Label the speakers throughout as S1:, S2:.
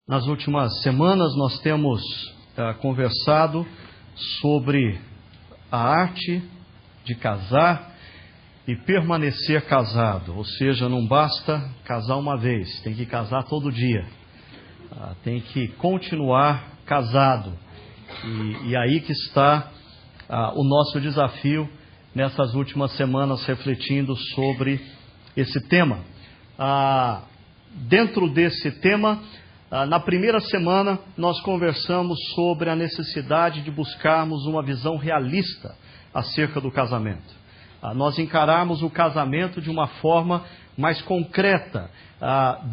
S1: Nas últimas semanas nós temos conversado sobre a arte de casar e permanecer casado, ou seja, não basta casar uma vez, tem que casar todo dia, tem que continuar casado, e aí que está o nosso desafio nessas últimas semanas, refletindo sobre esse tema. Dentro desse tema, na primeira semana, nós conversamos sobre a necessidade de buscarmos uma visão realista acerca do casamento. Nós encararmos o casamento de uma forma mais concreta.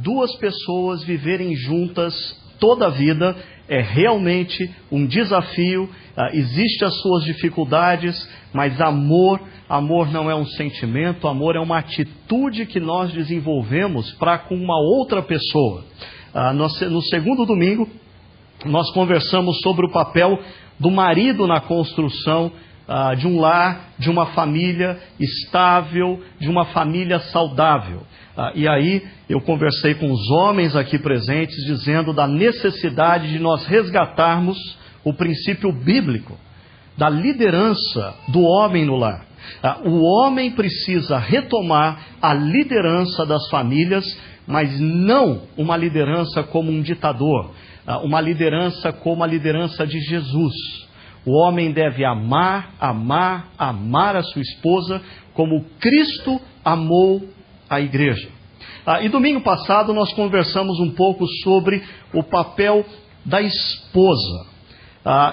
S1: Duas pessoas viverem juntas toda a vida é realmente um desafio, existem as suas dificuldades, mas amor não é um sentimento, amor é uma atitude que nós desenvolvemos para com uma outra pessoa. No segundo domingo, nós conversamos sobre o papel do marido na construção de um lar, de uma família estável, de uma família saudável. E aí eu conversei com os homens aqui presentes, dizendo da necessidade de nós resgatarmos o princípio bíblico da liderança do homem no lar. O homem precisa retomar a liderança das famílias, mas não uma liderança como um ditador, uma liderança como a liderança de Jesus. O homem deve amar a sua esposa como Cristo amou a igreja. E domingo passado nós conversamos um pouco sobre o papel da esposa.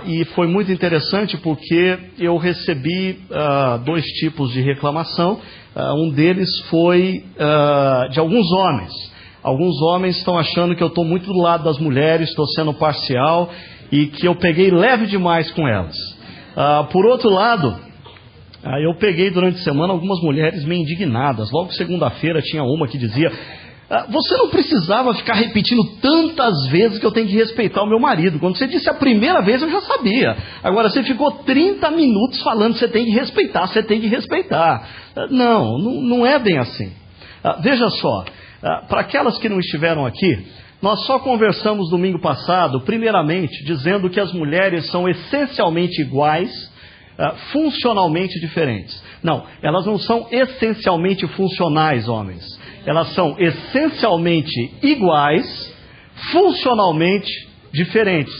S1: E foi muito interessante porque eu recebi dois tipos de reclamação. Um deles foi de alguns homens. Alguns homens estão achando que eu estou muito do lado das mulheres, estou sendo parcial e que eu peguei leve demais com elas. Por outro lado, eu peguei durante a semana algumas mulheres meio indignadas. Logo segunda-feira tinha uma que dizia: você não precisava ficar repetindo tantas vezes que eu tenho que respeitar o meu marido. Quando você disse a primeira vez eu já sabia. Agora você ficou 30 minutos falando que você tem que respeitar, você tem que respeitar. Não é bem assim. Veja só, para aquelas que não estiveram aqui, nós só conversamos domingo passado, primeiramente, dizendo que as mulheres são essencialmente iguais, funcionalmente diferentes. Não, elas não são essencialmente funcionais, homens. Elas são essencialmente iguais, funcionalmente diferentes.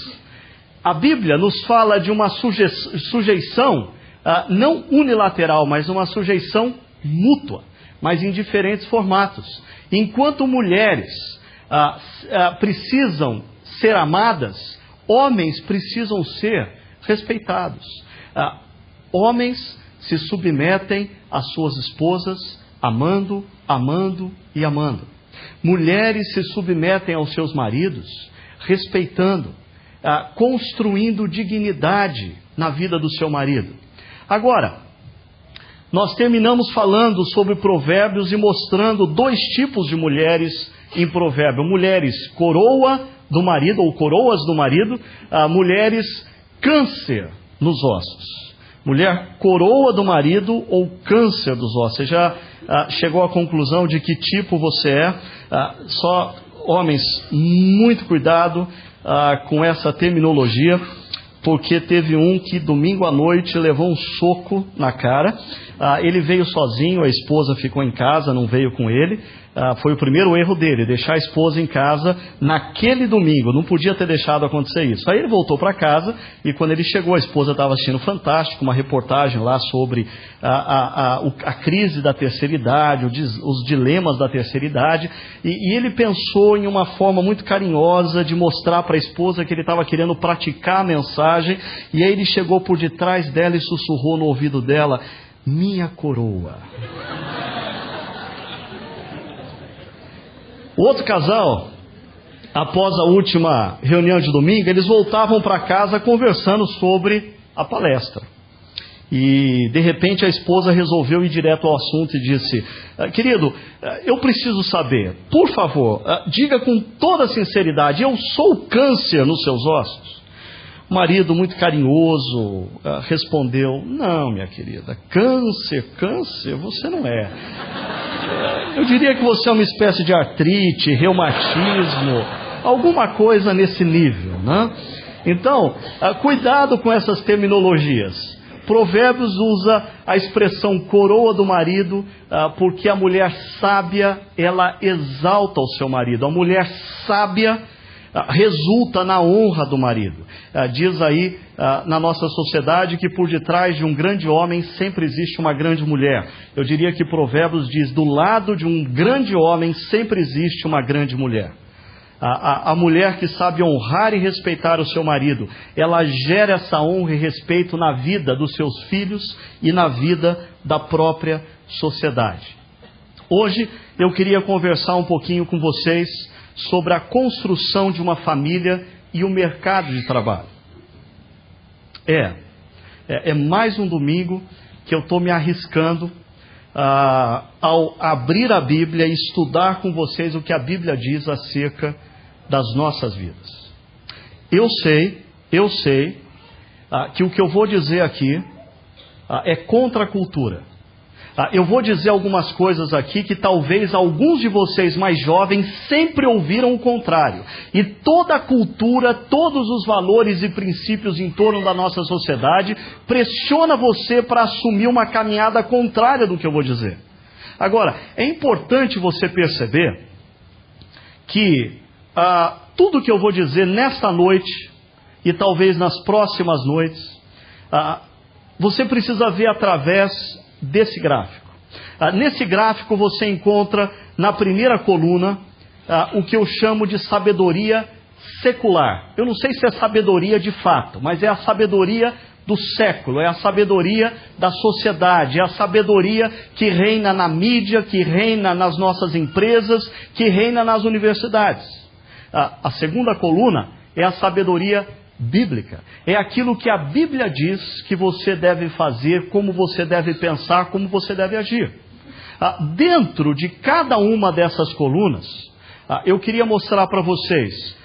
S1: A Bíblia nos fala de uma sujeição, não unilateral, mas uma sujeição mútua, mas em diferentes formatos. Enquanto mulheres precisam ser amadas, homens precisam ser respeitados. Homens se submetem às suas esposas, amando e amando. Mulheres se submetem aos seus maridos, respeitando, construindo dignidade na vida do seu marido. Agora, nós terminamos falando sobre Provérbios e mostrando dois tipos de mulheres em Provérbio. Mulheres coroa do marido, ou coroas do marido, mulheres câncer nos ossos. Mulher coroa do marido ou câncer dos ossos. Você já chegou à conclusão de que tipo você é? Só homens, muito cuidado com essa terminologia, porque teve um que domingo à noite levou um soco na cara. Ele veio sozinho, a esposa ficou em casa, não veio com ele. Foi o primeiro erro dele, deixar a esposa em casa naquele domingo. Não podia ter deixado acontecer isso. Aí ele voltou para casa e quando ele chegou, a esposa estava assistindo Fantástico, uma reportagem lá sobre a crise da terceira idade, os dilemas da terceira idade. E ele pensou em uma forma muito carinhosa de mostrar para a esposa que ele estava querendo praticar a mensagem. E aí ele chegou por detrás dela e sussurrou no ouvido dela: minha coroa. O outro casal, após a última reunião de domingo, eles voltavam para casa conversando sobre a palestra. E de repente a esposa resolveu ir direto ao assunto e disse: querido, eu preciso saber, por favor, diga com toda sinceridade, eu sou câncer nos seus ossos? O marido, muito carinhoso, respondeu: não, minha querida, câncer, você não é. Eu diria que você é uma espécie de artrite, reumatismo, Alguma coisa nesse nível, né? Então, cuidado com essas terminologias. Provérbios usa a expressão coroa do marido, porque a mulher sábia, ela exalta o seu marido. A mulher sábia resulta na honra do marido. Diz aí na nossa sociedade que por detrás de um grande homem sempre existe uma grande mulher. Eu diria que Provérbios diz, do lado de um grande homem sempre existe uma grande mulher. A mulher que sabe honrar e respeitar o seu marido, ela gera essa honra e respeito na vida dos seus filhos e na vida da própria sociedade. Hoje eu queria conversar um pouquinho com vocês sobre a construção de uma família e o mercado de trabalho. É mais um domingo que eu estou me arriscando ao abrir a Bíblia e estudar com vocês o que a Bíblia diz acerca das nossas vidas. Eu sei que o que eu vou dizer aqui é contra a cultura. Eu vou dizer algumas coisas aqui que talvez alguns de vocês mais jovens sempre ouviram o contrário. E toda a cultura, todos os valores e princípios em torno da nossa sociedade pressiona você para assumir uma caminhada contrária do que eu vou dizer. Agora, é importante você perceber que tudo que eu vou dizer nesta noite e talvez nas próximas noites, você precisa ver através desse gráfico. Nesse gráfico você encontra na primeira coluna o que eu chamo de sabedoria secular. Eu não sei se é sabedoria de fato, mas é a sabedoria do século, é a sabedoria da sociedade, é a sabedoria que reina na mídia, que reina nas nossas empresas, que reina nas universidades. A segunda coluna é a sabedoria bíblica. É aquilo que a Bíblia diz que você deve fazer, como você deve pensar, como você deve agir. Dentro de cada uma dessas colunas, eu queria mostrar para vocês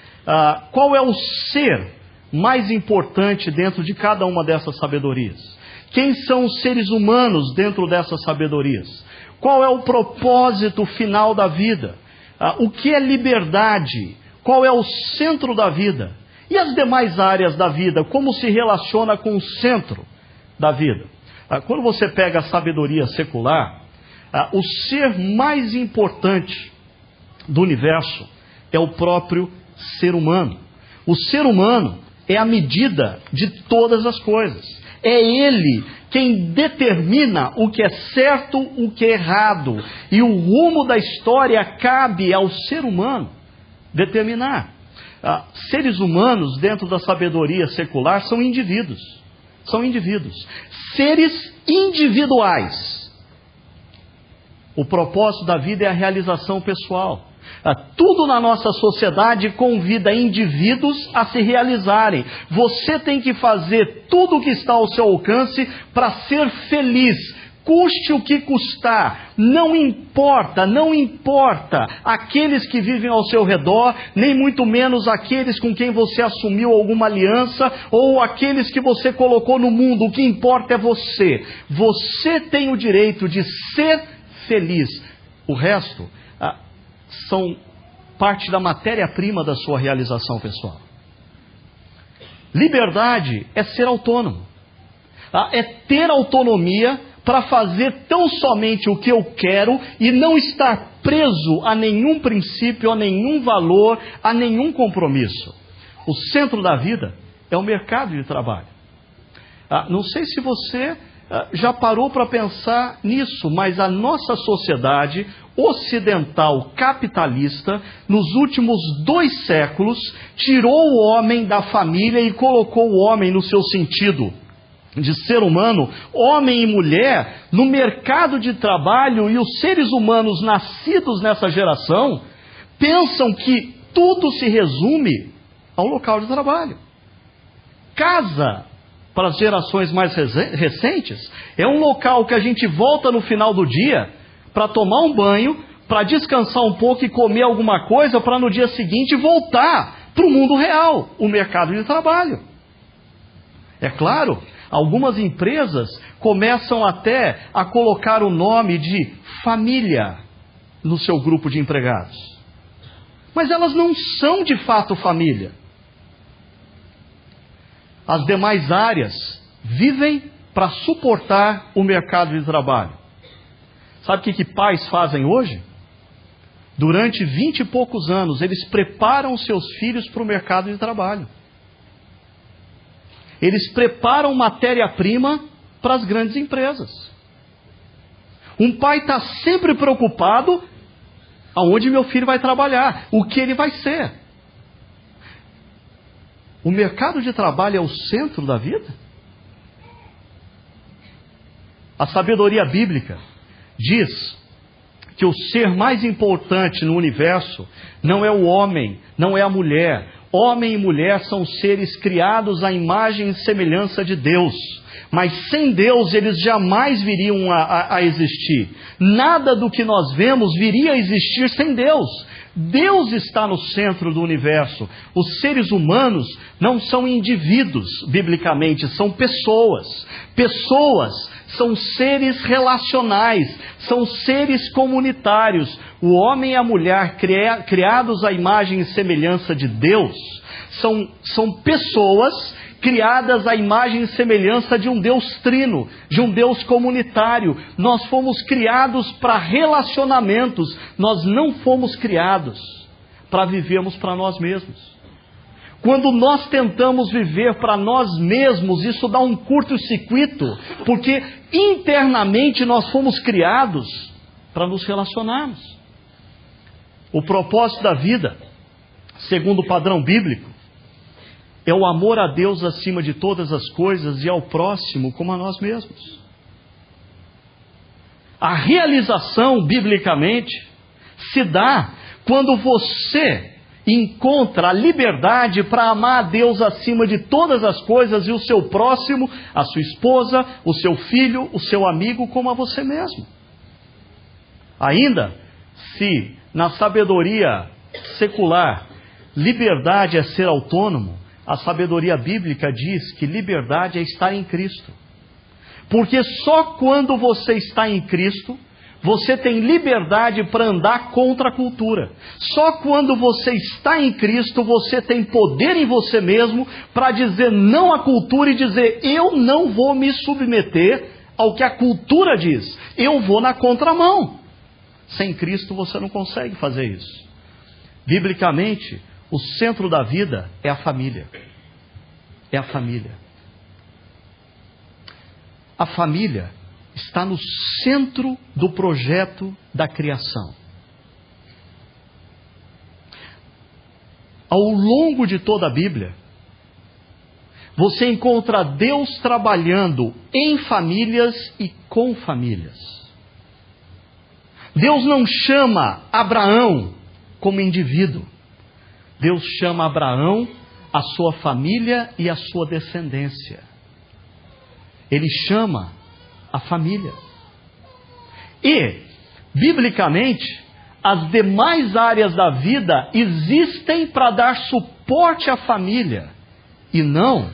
S1: qual é o ser mais importante dentro de cada uma dessas sabedorias. Quem são os seres humanos dentro dessas sabedorias? Qual é o propósito final da vida? O que é liberdade? Qual é o centro da vida? E as demais áreas da vida, como se relaciona com o centro da vida? Quando você pega a sabedoria secular, o ser mais importante do universo é o próprio ser humano. O ser humano é a medida de todas as coisas. É ele quem determina o que é certo, o que é errado. E o rumo da história cabe ao ser humano determinar. Seres humanos dentro da sabedoria secular são indivíduos. São indivíduos. Seres individuais. O propósito da vida é a realização pessoal. Tudo na nossa sociedade convida indivíduos a se realizarem. Você tem que fazer tudo o que está ao seu alcance para ser feliz. Custe o que custar, não importa aqueles que vivem ao seu redor, nem muito menos aqueles com quem você assumiu alguma aliança, ou aqueles que você colocou no mundo. O que importa é você. Você tem o direito de ser feliz. O resto são parte da matéria-prima da sua realização pessoal. Liberdade é ser autônomo. É ter autonomia para fazer tão somente o que eu quero e não estar preso a nenhum princípio, a nenhum valor, a nenhum compromisso. O centro da vida é o mercado de trabalho. Não sei se você já parou para pensar nisso, mas a nossa sociedade ocidental capitalista, nos últimos 2 séculos, tirou o homem da família e colocou o homem no seu sentido de ser humano, homem e mulher, no mercado de trabalho. E os seres humanos nascidos nessa geração pensam que tudo se resume ao local de trabalho. Casa, para as gerações mais recentes, é um local que a gente volta no final do dia para tomar um banho, para descansar um pouco e comer alguma coisa, para no dia seguinte voltar para o mundo real, o mercado de trabalho. É claro, algumas empresas começam até a colocar o nome de família no seu grupo de empregados. mas elas não são de fato família. As demais áreas vivem para suportar o mercado de trabalho. Sabe o que pais fazem hoje? Durante 20 e poucos anos, eles preparam seus filhos para o mercado de trabalho. Eles preparam matéria-prima para as grandes empresas. Um pai está sempre preocupado aonde meu filho vai trabalhar, o que ele vai ser. O mercado de trabalho é o centro da vida? A sabedoria bíblica diz que o ser mais importante no universo não é o homem, não é a mulher. Homem e mulher são seres criados à imagem e semelhança de Deus. Mas sem Deus eles jamais viriam a existir. Nada do que nós vemos viria a existir sem Deus. Deus está no centro do universo. Os seres humanos não são indivíduos, biblicamente, são pessoas. Pessoas são seres relacionais, são seres comunitários. O homem e a mulher, criados à imagem e semelhança de Deus, são pessoas criadas à imagem e semelhança de um Deus trino, de um Deus comunitário. Nós fomos criados para relacionamentos, nós não fomos criados para vivermos para nós mesmos. Quando nós tentamos viver para nós mesmos, isso dá um curto-circuito, porque internamente nós fomos criados para nos relacionarmos. O propósito da vida, segundo o padrão bíblico, é o amor a Deus acima de todas as coisas e ao próximo como a nós mesmos. A realização, biblicamente, se dá quando você encontra a liberdade para amar a Deus acima de todas as coisas e o seu próximo, a sua esposa, o seu filho, o seu amigo, como a você mesmo. Ainda, se na sabedoria secular liberdade é ser autônomo, a sabedoria bíblica diz que liberdade é estar em Cristo. Porque só quando você está em Cristo, você tem liberdade para andar contra a cultura. Só quando você está em Cristo, você tem poder em você mesmo para dizer não à cultura e dizer: eu não vou me submeter ao que a cultura diz. Eu vou na contramão. Sem Cristo você não consegue fazer isso. Biblicamente, o centro da vida é a família. É a família. A família está no centro do projeto da criação. Ao longo de toda a Bíblia, você encontra Deus trabalhando em famílias e com famílias. Deus não chama Abraão como indivíduo. Deus chama Abraão, a sua família e a sua descendência. Ele chama a família. E, biblicamente, as demais áreas da vida existem para dar suporte à família, e não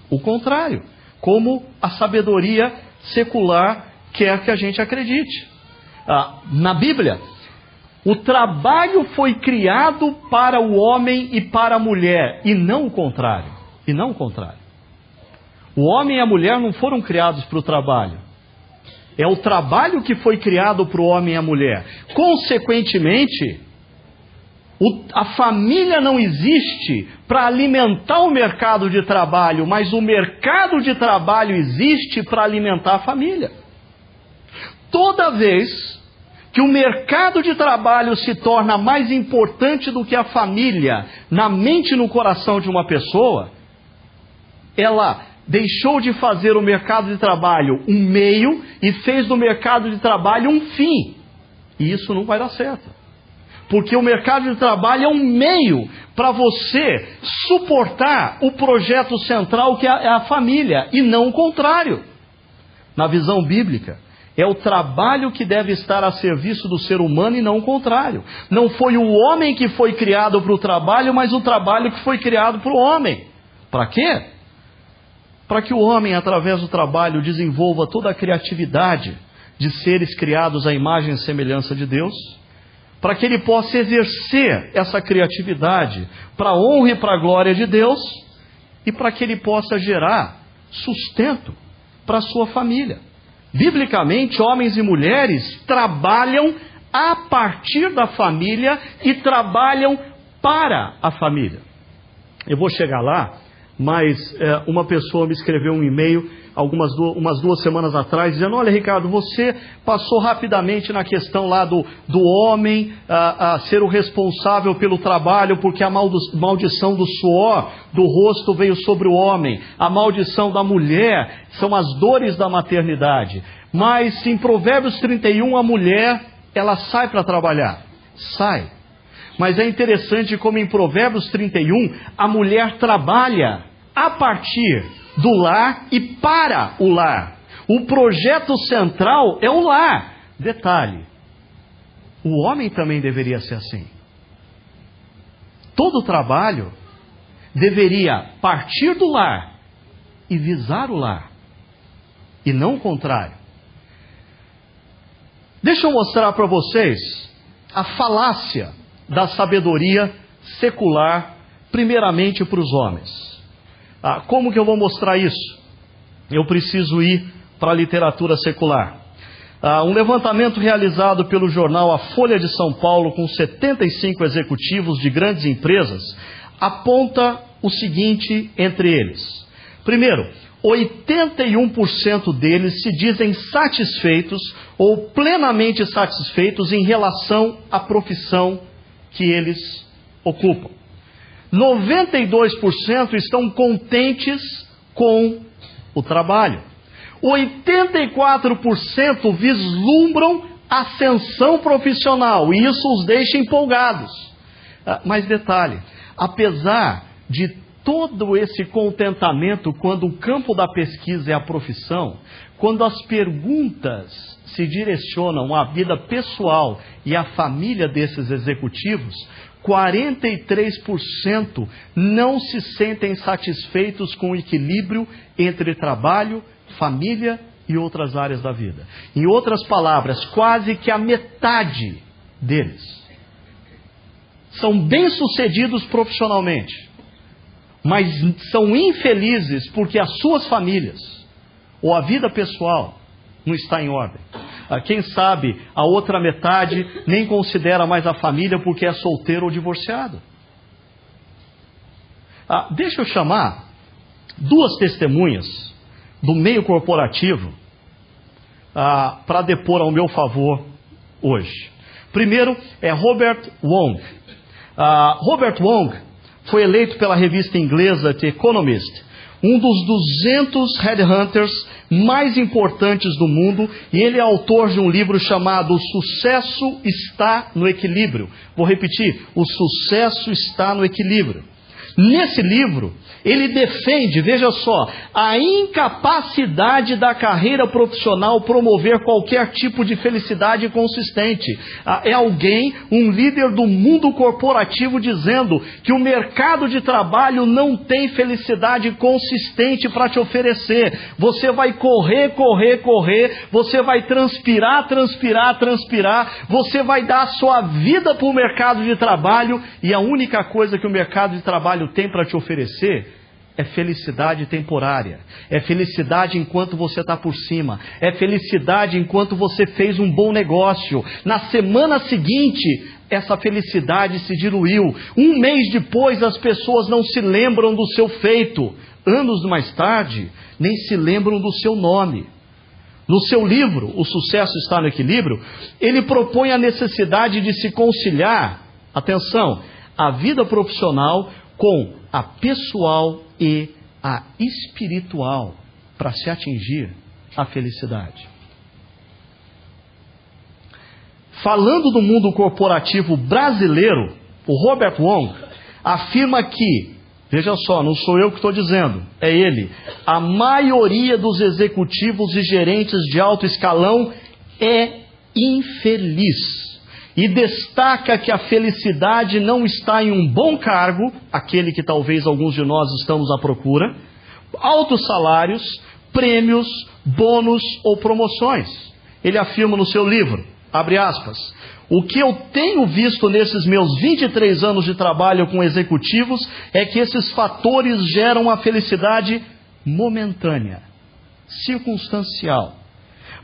S1: o contrário, como a sabedoria secular quer que a gente acredite. Na Bíblia, o trabalho foi criado para o homem e para a mulher, e não o contrário. E não o contrário. O homem e a mulher não foram criados para o trabalho. É o trabalho que foi criado para o homem e a mulher. Consequentemente, a família não existe para alimentar o mercado de trabalho, mas o mercado de trabalho existe para alimentar a família. Toda vez que o mercado de trabalho se torna mais importante do que a família na mente e no coração de uma pessoa, ela deixou de fazer o mercado de trabalho um meio e fez do mercado de trabalho um fim. E isso não vai dar certo. Porque o mercado de trabalho é um meio para você suportar o projeto central que é a família, e não o contrário. Na visão bíblica, é o trabalho que deve estar a serviço do ser humano e não o contrário. Não foi o homem que foi criado para o trabalho, mas o trabalho que foi criado para o homem. Para quê? Para que o homem, através do trabalho, desenvolva toda a criatividade de seres criados à imagem e semelhança de Deus, para que ele possa exercer essa criatividade para a honra e para a glória de Deus e para que ele possa gerar sustento para a sua família. Biblicamente, homens e mulheres trabalham a partir da família e trabalham para a família. Eu vou chegar lá, mas uma pessoa me escreveu um e-mail umas 2 semanas atrás, dizendo: olha, Ricardo, você passou rapidamente na questão lá do homem a ser o responsável pelo trabalho, porque a maldição do suor do rosto veio sobre o homem, a maldição da mulher são as dores da maternidade. Mas em Provérbios 31, a mulher, ela sai para trabalhar, sai. Mas é interessante como em Provérbios 31, a mulher trabalha a partir do lar e para o lar. O projeto central é o lar. Detalhe, o homem também deveria ser assim. Todo trabalho deveria partir do lar e visar o lar, e não o contrário. Deixa eu mostrar para vocês a falácia da sabedoria secular, primeiramente para os homens. Como que eu vou mostrar isso? Eu preciso ir para a literatura secular. Um levantamento realizado pelo jornal A Folha de São Paulo, com 75 executivos de grandes empresas, aponta o seguinte entre eles. Primeiro, 81% deles se dizem satisfeitos ou plenamente satisfeitos em relação à profissão que eles ocupam. 92% estão contentes com o trabalho. 84% vislumbram ascensão profissional, e isso os deixa empolgados. Mas detalhe, apesar de todo esse contentamento, quando o campo da pesquisa é a profissão, quando as perguntas se direcionam à vida pessoal e à família desses executivos, 43% não se sentem satisfeitos com o equilíbrio entre trabalho, família e outras áreas da vida. Em outras palavras, quase que a metade deles são bem-sucedidos profissionalmente, mas são infelizes porque as suas famílias ou a vida pessoal não está em ordem. Quem sabe a outra metade nem considera mais a família porque é solteiro ou divorciado. Deixa eu chamar 2 testemunhas do meio corporativo para depor ao meu favor hoje. Primeiro é Robert Wong. Robert Wong foi eleito pela revista inglesa The Economist um dos 200 headhunters mais importantes do mundo, e ele é autor de um livro chamado O Sucesso Está no Equilíbrio. Vou repetir, O Sucesso Está no Equilíbrio. Nesse livro, ele defende, veja só, a incapacidade da carreira profissional promover qualquer tipo de felicidade consistente. É alguém, um líder do mundo corporativo, dizendo que o mercado de trabalho não tem felicidade consistente para te oferecer. Você vai correr, você vai transpirar, você vai dar a sua vida para o mercado de trabalho, e a única coisa que o mercado de trabalho tem para te oferecer é felicidade temporária, é felicidade enquanto você está por cima, é felicidade enquanto você fez um bom negócio. Na semana seguinte, essa felicidade se diluiu. Um mês depois, as pessoas não se lembram do seu feito. Anos mais tarde, nem se lembram do seu nome. No seu livro, O Sucesso Está no Equilíbrio, ele propõe a necessidade de se conciliar, atenção, a vida profissional com a pessoal e a espiritual, para se atingir a felicidade. Falando do mundo corporativo brasileiro, o Robert Wong afirma que, veja só, não sou eu que estou dizendo, é ele, a maioria dos executivos e gerentes de alto escalão é infeliz. E destaca que a felicidade não está em um bom cargo, aquele que talvez alguns de nós estamos à procura, altos salários, prêmios, bônus ou promoções. Ele afirma no seu livro, abre aspas, O que eu tenho visto nesses meus 23 anos de trabalho com executivos é que esses fatores geram uma felicidade momentânea, circunstancial.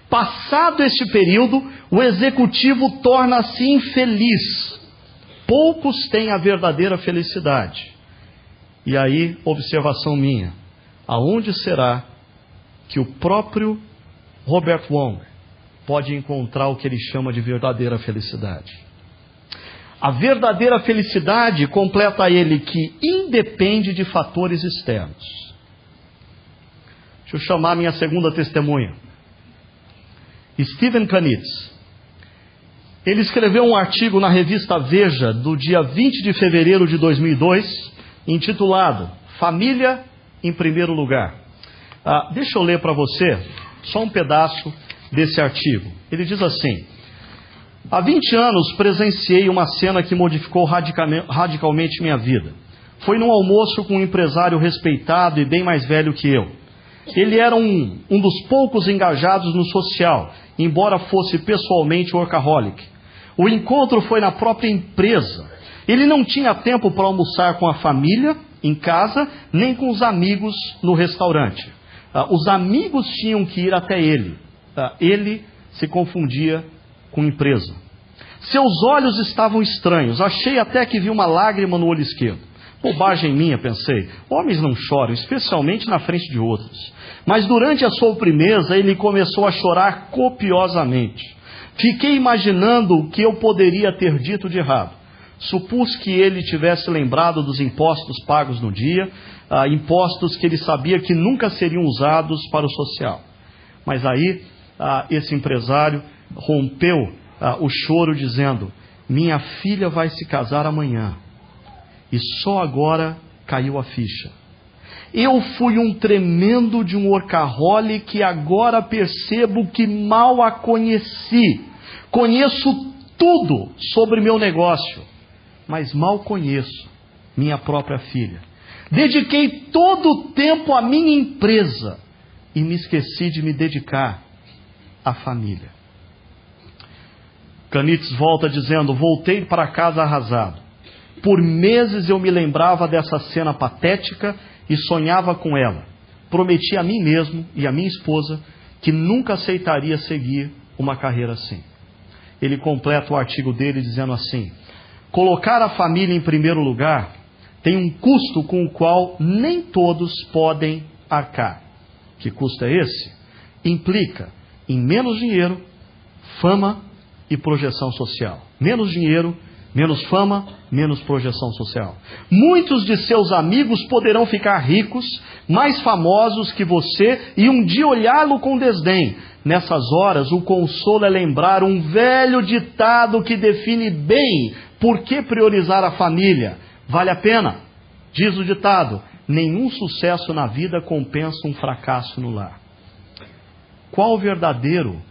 S1: Passado este período, o executivo torna-se infeliz. Poucos têm a verdadeira felicidade. E aí, observação minha, aonde será que o próprio Robert Wong pode encontrar o que ele chama de verdadeira felicidade? A verdadeira felicidade, completa ele, que independe de fatores externos. Deixa eu chamar minha segunda testemunha. Stephen Kanitz. Ele escreveu um artigo na revista Veja, do dia 20 de fevereiro de 2002, intitulado Família em Primeiro Lugar. Deixa eu ler para você só um pedaço desse artigo. Ele diz assim: há 20 anos presenciei uma cena que modificou radicalmente minha vida. Foi num almoço com um empresário respeitado e bem mais velho que eu. Ele era um dos poucos engajados no social, embora fosse pessoalmente workaholic. O encontro foi na própria empresa. Ele não tinha tempo para almoçar com a família em casa, nem com os amigos no restaurante. Os amigos tinham que ir até ele. Ele se confundia com a empresa. Seus olhos estavam estranhos. Achei até que vi uma lágrima no olho esquerdo. Bobagem minha, pensei. Homens não choram, especialmente na frente de outros. Mas durante a sobremesa, ele começou a chorar copiosamente. Fiquei imaginando o que eu poderia ter dito de errado. Supus que ele tivesse lembrado dos impostos pagos no dia, impostos que ele sabia que nunca seriam usados para o social. Mas aí, esse empresário rompeu o choro dizendo: minha filha vai se casar amanhã. E só agora caiu a ficha. Eu fui um tremendo de um workaholic e agora percebo que mal a conheci. Conheço tudo sobre meu negócio, mas mal conheço minha própria filha. Dediquei todo o tempo à minha empresa e me esqueci de me dedicar à família. Kanitz volta dizendo: voltei para casa arrasado. Por meses eu me lembrava dessa cena patética e sonhava com ela. Prometi a mim mesmo e a minha esposa que nunca aceitaria seguir uma carreira assim. Ele completa o artigo dele dizendo assim: colocar a família em primeiro lugar tem um custo com o qual nem todos podem arcar. Que custo é esse? Implica em menos dinheiro, fama e projeção social. Menos dinheiro, menos fama, menos projeção social. Muitos de seus amigos poderão ficar ricos, mais famosos que você, e um dia olhá-lo com desdém. Nessas horas, o consolo é lembrar um velho ditado que define bem por que priorizar a família. Vale a pena? Diz o ditado: nenhum sucesso na vida compensa um fracasso no lar. Qual o verdadeiro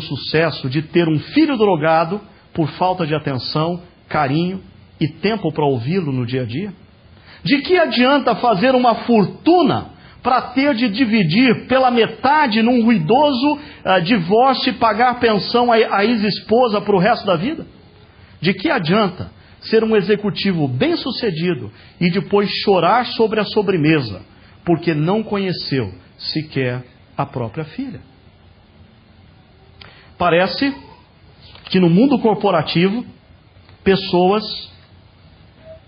S1: sucesso de ter um filho drogado por falta de atenção, carinho e tempo para ouvi-lo no dia a dia? De que adianta fazer uma fortuna para ter de dividir pela metade num ruidoso divórcio e pagar pensão à ex-esposa para o resto da vida? De que adianta ser um executivo bem-sucedido e depois chorar sobre a sobremesa, porque não conheceu sequer a própria filha? Parece que no mundo corporativo, pessoas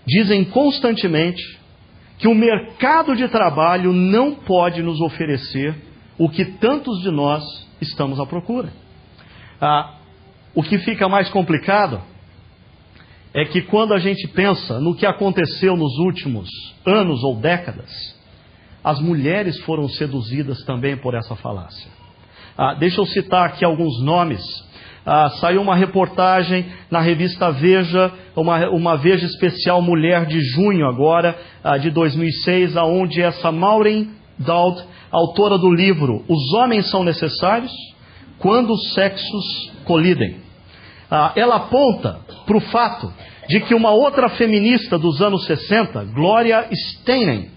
S1: dizem constantemente que o mercado de trabalho não pode nos oferecer o que tantos de nós estamos à procura. O que fica mais complicado é que quando a gente pensa no que aconteceu nos últimos anos ou décadas, as mulheres foram seduzidas também por essa falácia. Deixa eu citar aqui alguns nomes. Saiu uma reportagem na revista Veja, uma Veja especial Mulher de junho agora, de 2006, onde essa Maureen Dowd, autora do livro Os Homens São Necessários? Quando os Sexos Colidem. Ela aponta para o fato de que uma outra feminista dos anos 60, Gloria Steinem,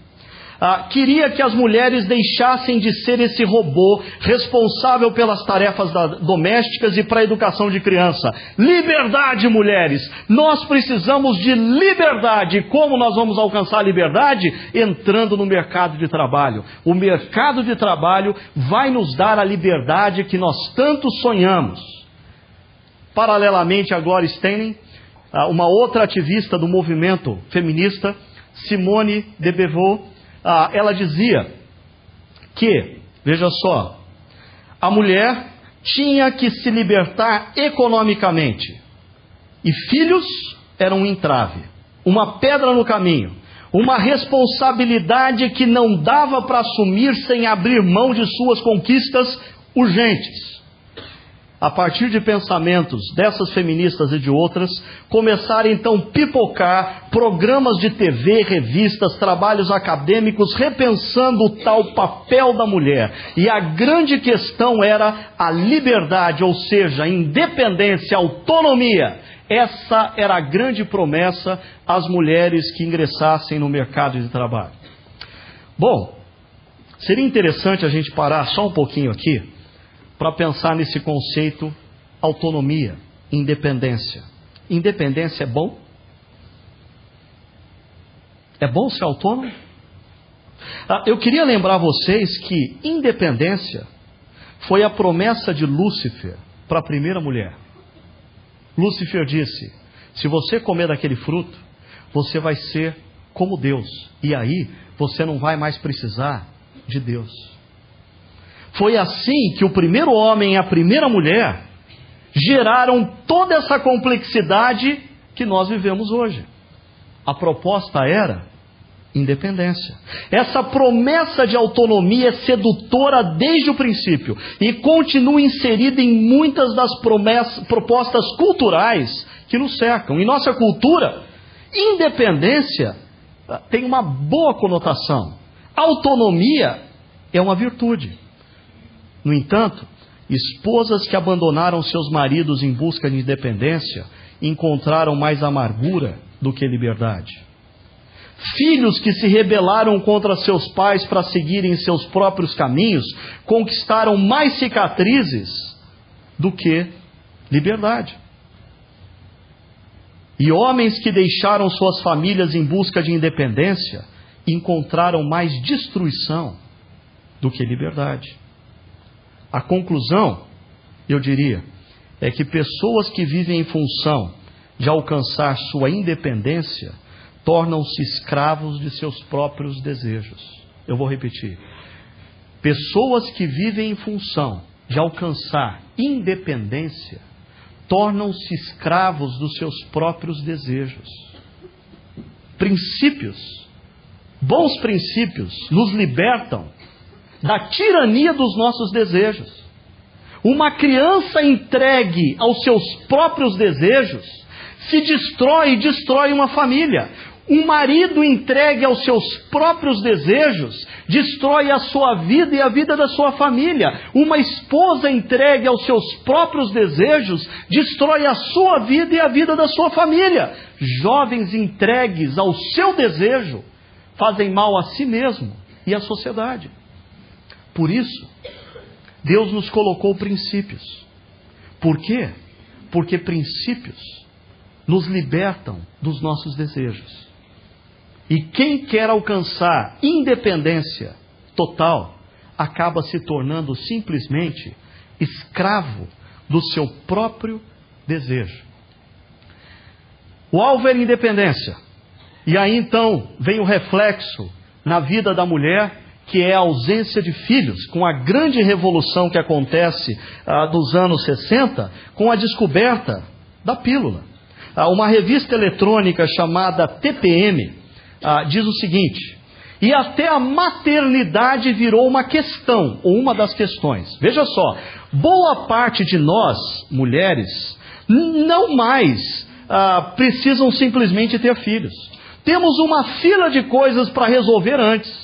S1: queria que as mulheres deixassem de ser esse robô responsável pelas tarefas domésticas e para a educação de criança. Liberdade, mulheres! Nós precisamos de liberdade. Como nós vamos alcançar a liberdade? Entrando no mercado de trabalho. O mercado de trabalho vai nos dar a liberdade que nós tanto sonhamos. Paralelamente a Gloria Steinem, uma outra ativista do movimento feminista, Simone de Beauvoir, ela dizia que, veja só, a mulher tinha que se libertar economicamente e filhos eram um entrave, uma pedra no caminho, uma responsabilidade que não dava para assumir sem abrir mão de suas conquistas urgentes. A partir de pensamentos dessas feministas e de outras, começaram então a pipocar programas de TV, revistas, trabalhos acadêmicos, repensando o tal papel da mulher. E a grande questão era a liberdade, ou seja, a independência, a autonomia. Essa era a grande promessa às mulheres que ingressassem no mercado de trabalho. Bom, seria interessante a gente parar só um pouquinho aqui para pensar nesse conceito autonomia, independência. Independência é bom? É bom ser autônomo? Eu queria lembrar vocês que independência foi a promessa de Lúcifer para a primeira mulher. Lúcifer disse: se você comer daquele fruto, você vai ser como Deus. E aí você não vai mais precisar de Deus. Foi assim que o primeiro homem e a primeira mulher geraram toda essa complexidade que nós vivemos hoje. A proposta era independência. Essa promessa de autonomia é sedutora desde o princípio e continua inserida em muitas das propostas culturais que nos cercam. Em nossa cultura, independência tem uma boa conotação. Autonomia é uma virtude. No entanto, esposas que abandonaram seus maridos em busca de independência encontraram mais amargura do que liberdade. Filhos que se rebelaram contra seus pais para seguirem seus próprios caminhos conquistaram mais cicatrizes do que liberdade. E homens que deixaram suas famílias em busca de independência encontraram mais destruição do que liberdade. A conclusão, eu diria, é que pessoas que vivem em função de alcançar sua independência tornam-se escravos de seus próprios desejos. Eu vou repetir. Pessoas que vivem em função de alcançar independência tornam-se escravos dos seus próprios desejos. Princípios, bons princípios, nos libertam da tirania dos nossos desejos. Uma criança entregue aos seus próprios desejos se destrói e destrói uma família. Um marido entregue aos seus próprios desejos destrói a sua vida e a vida da sua família. Uma esposa entregue aos seus próprios desejos destrói a sua vida e a vida da sua família. Jovens entregues ao seu desejo fazem mal a si mesmo e à sociedade. Por isso, Deus nos colocou princípios. Por quê? Porque princípios nos libertam dos nossos desejos. E quem quer alcançar independência total, acaba se tornando simplesmente escravo do seu próprio desejo. O alvo era independência. E aí então vem o reflexo na vida da mulher, que é a ausência de filhos, com a grande revolução que acontece dos anos 60, com a descoberta da pílula. Uma revista eletrônica chamada TPM diz o seguinte: e até a maternidade virou uma questão, ou uma das questões. Veja só, boa parte de nós, mulheres, não mais precisam simplesmente ter filhos. Temos uma fila de coisas para resolver antes.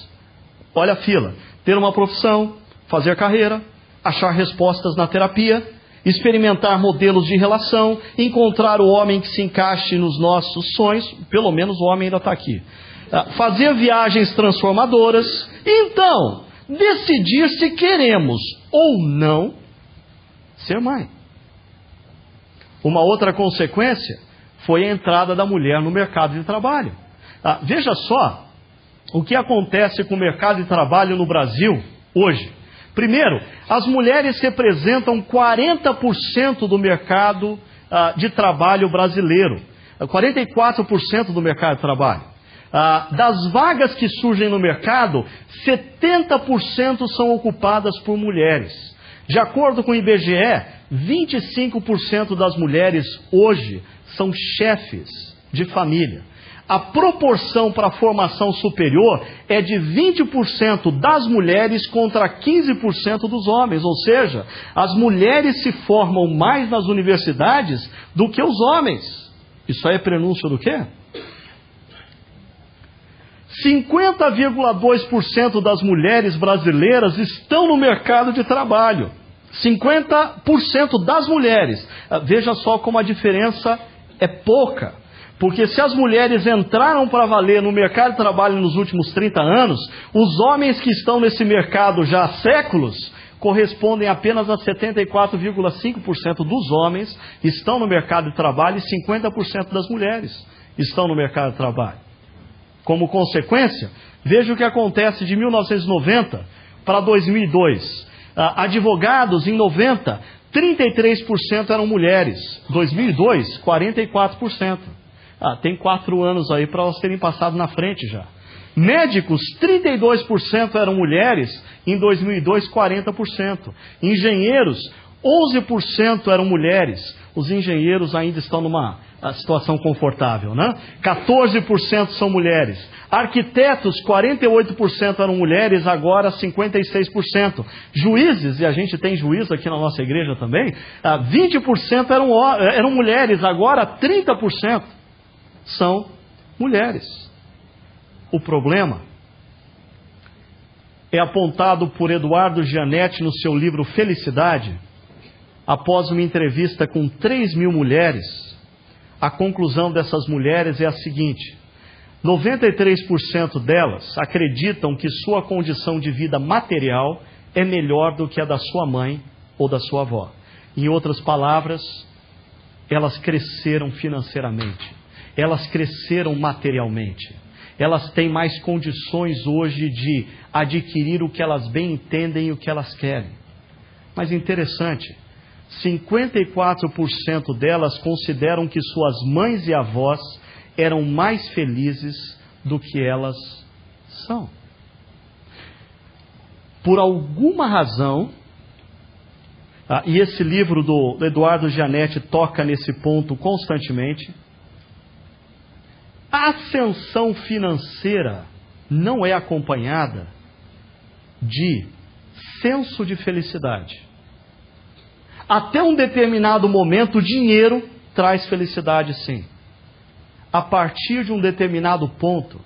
S1: Olha a fila: ter uma profissão, fazer carreira, achar respostas na terapia, experimentar modelos de relação, encontrar o homem que se encaixe nos nossos sonhos, pelo menos o homem ainda está aqui. fazer viagens transformadoras, e então decidir se queremos ou não ser mãe. Uma outra consequência foi a entrada da mulher no mercado de trabalho. Veja só o que acontece com o mercado de trabalho no Brasil hoje. Primeiro, as mulheres representam 40% do mercado de trabalho brasileiro, 44% do mercado de trabalho. Das vagas que surgem no mercado, 70% são ocupadas por mulheres. De acordo com o IBGE, 25% das mulheres hoje são chefes de família. A proporção para a formação superior é de 20% das mulheres contra 15% dos homens. Ou seja, as mulheres se formam mais nas universidades do que os homens. Isso aí é prenúncio do quê? 50,2% das mulheres brasileiras estão no mercado de trabalho. 50% das mulheres. Veja só como a diferença é pouca. Porque se as mulheres entraram para valer no mercado de trabalho nos últimos 30 anos, os homens que estão nesse mercado já há séculos correspondem apenas a 74,5% dos homens estão no mercado de trabalho e 50% das mulheres estão no mercado de trabalho. Como consequência, veja o que acontece de 1990 para 2002. Advogados em 90, 33% eram mulheres. 2002, 44%. Tem 4 anos aí para elas terem passado na frente já. Médicos, 32% eram mulheres. Em 2002, 40%. Engenheiros, 11% eram mulheres. Os engenheiros ainda estão numa situação confortável, né? 14% são mulheres. Arquitetos, 48% eram mulheres, agora 56%. Juízes, e a gente tem juízes aqui na nossa igreja também, 20% eram mulheres, agora 30% são mulheres. O problema é apontado por Eduardo Gianetti no seu livro Felicidade. Após uma entrevista com 3.000 mulheres, a conclusão dessas mulheres é a seguinte: 93% delas acreditam que sua condição de vida material é melhor do que a da sua mãe ou da sua avó. Em outras palavras, elas cresceram financeiramente, elas cresceram materialmente, elas têm mais condições hoje de adquirir o que elas bem entendem e o que elas querem. Mas interessante, 54% delas consideram que suas mães e avós eram mais felizes do que elas são. Por alguma razão, e esse livro do Eduardo Gianetti toca nesse ponto constantemente, a ascensão financeira não é acompanhada de senso de felicidade. Até um determinado momento, o dinheiro traz felicidade, sim. A partir de um determinado ponto,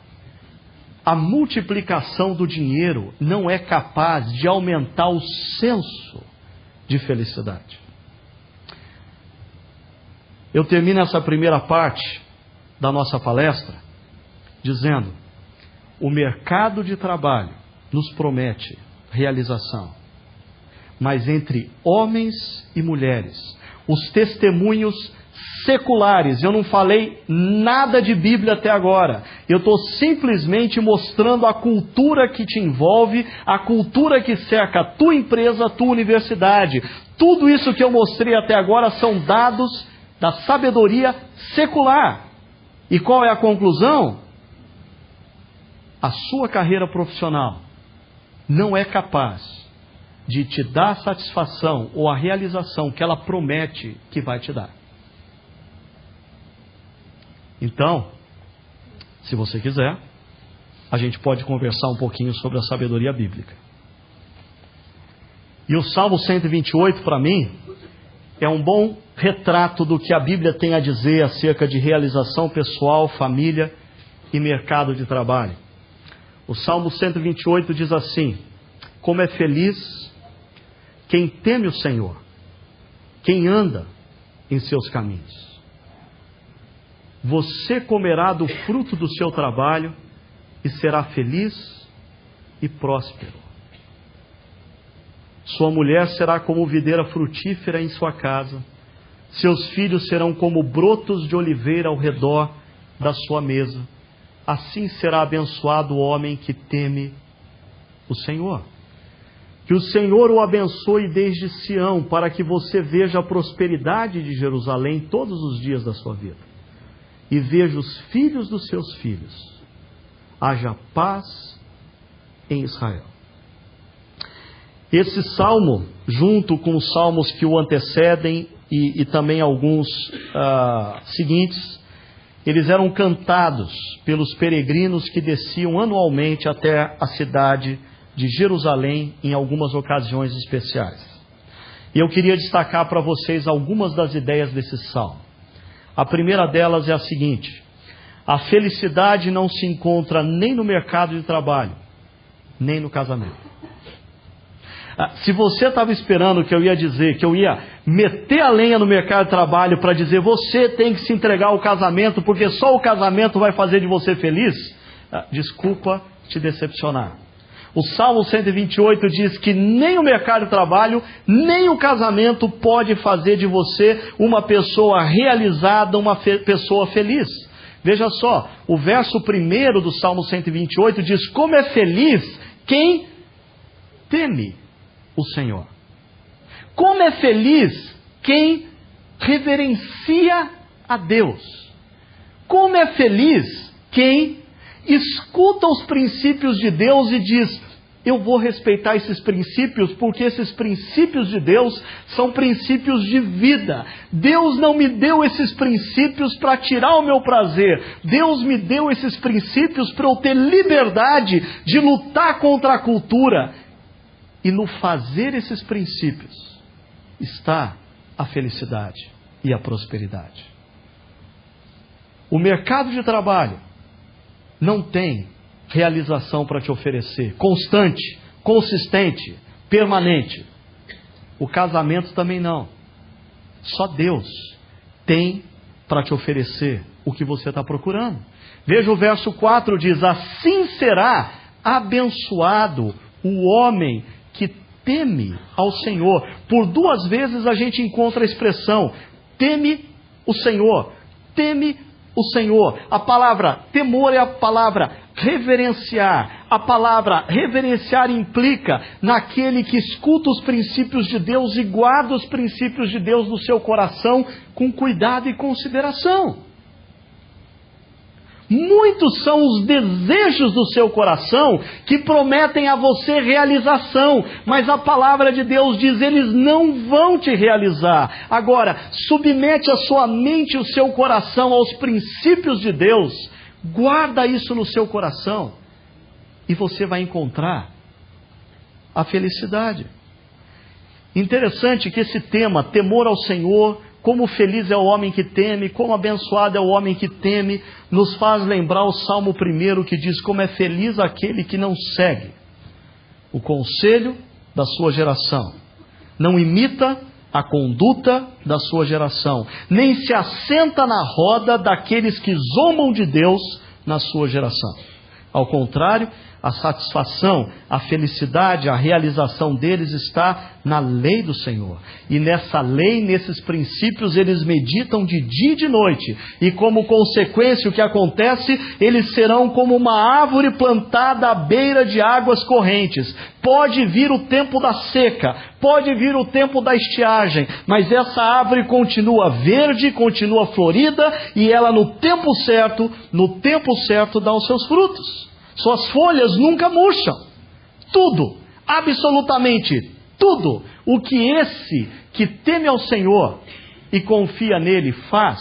S1: a multiplicação do dinheiro não é capaz de aumentar o senso de felicidade. Eu termino essa primeira parte da nossa palestra dizendo: o mercado de trabalho nos promete realização, mas entre homens e mulheres, os testemunhos seculares, eu não falei nada de Bíblia até agora, eu estou simplesmente mostrando a cultura que te envolve, a cultura que cerca a tua empresa, a tua universidade. Tudo isso que eu mostrei até agora são dados da sabedoria secular. E qual é a conclusão? A sua carreira profissional não é capaz de te dar a satisfação ou a realização que ela promete que vai te dar. Então, se você quiser, a gente pode conversar um pouquinho sobre a sabedoria bíblica. E o Salmo 128, para mim, é um bom retrato do que a Bíblia tem a dizer acerca de realização pessoal, família e mercado de trabalho. O Salmo 128 diz assim: como é feliz quem teme o Senhor, quem anda em seus caminhos. Você comerá do fruto do seu trabalho e será feliz e próspero. Sua mulher será como videira frutífera em sua casa. Seus filhos serão como brotos de oliveira ao redor da sua mesa. Assim será abençoado o homem que teme o Senhor. Que o Senhor o abençoe desde Sião, para que você veja a prosperidade de Jerusalém todos os dias da sua vida. E veja os filhos dos seus filhos. Haja paz em Israel. Esse salmo, junto com os salmos que o antecedem e também alguns seguintes, eles eram cantados pelos peregrinos que desciam anualmente até a cidade de Jerusalém em algumas ocasiões especiais. E eu queria destacar para vocês algumas das ideias desse salmo. A primeira delas é a seguinte: a felicidade não se encontra nem no mercado de trabalho, nem no casamento. Se você estava esperando que eu ia dizer, que eu ia meter a lenha no mercado de trabalho para dizer você tem que se entregar ao casamento porque só o casamento vai fazer de você feliz, desculpa te decepcionar. O Salmo 128 diz que nem o mercado de trabalho, nem o casamento pode fazer de você uma pessoa realizada, uma pessoa feliz. Veja só, o verso 1 do Salmo 128 diz: como é feliz quem teme o Senhor. Como é feliz quem reverencia a Deus. Como é feliz quem escuta os princípios de Deus e diz: eu vou respeitar esses princípios porque esses princípios de Deus são princípios de vida. Deus não me deu esses princípios para tirar o meu prazer. Deus me deu esses princípios para eu ter liberdade de lutar contra a cultura. E no fazer esses princípios está a felicidade e a prosperidade. O mercado de trabalho não tem realização para te oferecer, constante, consistente, permanente. O casamento também não. Só Deus tem para te oferecer o que você está procurando. Veja o verso 4, diz: assim será abençoado o homem que teme ao Senhor. Por 2 vezes a gente encontra a expressão teme o Senhor, teme o Senhor. A palavra temor é a palavra reverenciar. A palavra reverenciar implica naquele que escuta os princípios de Deus e guarda os princípios de Deus no seu coração com cuidado e consideração. Muitos são os desejos do seu coração que prometem a você realização, mas a palavra de Deus diz: eles não vão te realizar. Agora, submete a sua mente e o seu coração aos princípios de Deus, guarda isso no seu coração e você vai encontrar a felicidade. Interessante que esse tema, temor ao Senhor, como feliz é o homem que teme, como abençoado é o homem que teme, nos faz lembrar o Salmo 1 que diz: como é feliz aquele que não segue o conselho da sua geração, não imita a conduta da sua geração, nem se assenta na roda daqueles que zombam de Deus na sua geração. Ao contrário, a satisfação, a felicidade, a realização deles está na lei do Senhor. E nessa lei, nesses princípios, eles meditam de dia e de noite. E como consequência, o que acontece? Eles serão como uma árvore plantada à beira de águas correntes. Pode vir o tempo da seca, pode vir o tempo da estiagem, mas essa árvore continua verde, continua florida, e ela no tempo certo dá os seus frutos. Suas folhas nunca murcham. Tudo, absolutamente tudo, o que esse que teme ao Senhor e confia nele faz,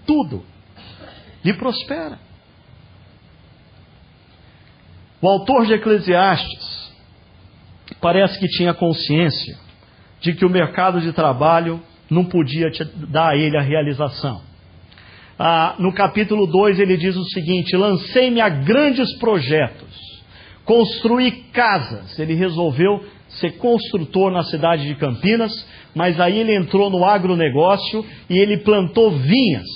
S1: tudo lhe prospera. O autor de Eclesiastes parece que tinha consciência de que o mercado de trabalho não podia dar a ele a realização. No capítulo 2 ele diz o seguinte: lancei-me a grandes projetos, construí casas. Ele resolveu ser construtor na cidade de Campinas, mas aí ele entrou no agronegócio e ele plantou vinhas,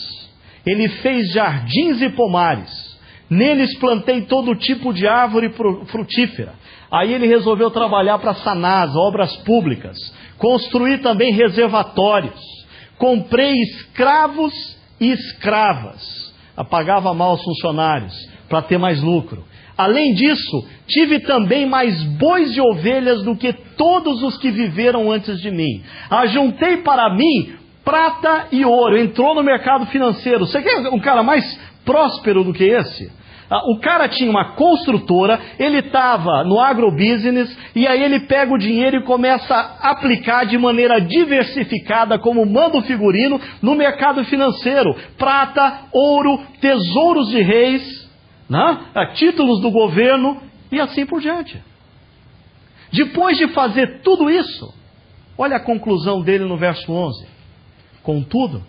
S1: ele fez jardins e pomares, Neles plantei todo tipo de árvore frutífera. Aí ele resolveu trabalhar para a Sanasa, obras públicas. Construí também reservatórios. Comprei escravos e escravas. Pagava mal aos funcionários para ter mais lucro. Além disso, tive também mais bois e ovelhas do que todos os que viveram antes de mim. Ajuntei para mim prata e ouro. Entrou no mercado financeiro. Você quer um cara mais próspero do que esse? O cara tinha uma construtora, ele estava no agrobusiness, e aí ele pega o dinheiro e começa a aplicar de maneira diversificada, como manda o figurino, no mercado financeiro. Prata, ouro, tesouros de reis, né? Títulos do governo e assim por diante. Depois de fazer tudo isso, olha a conclusão dele no verso 11. Contudo,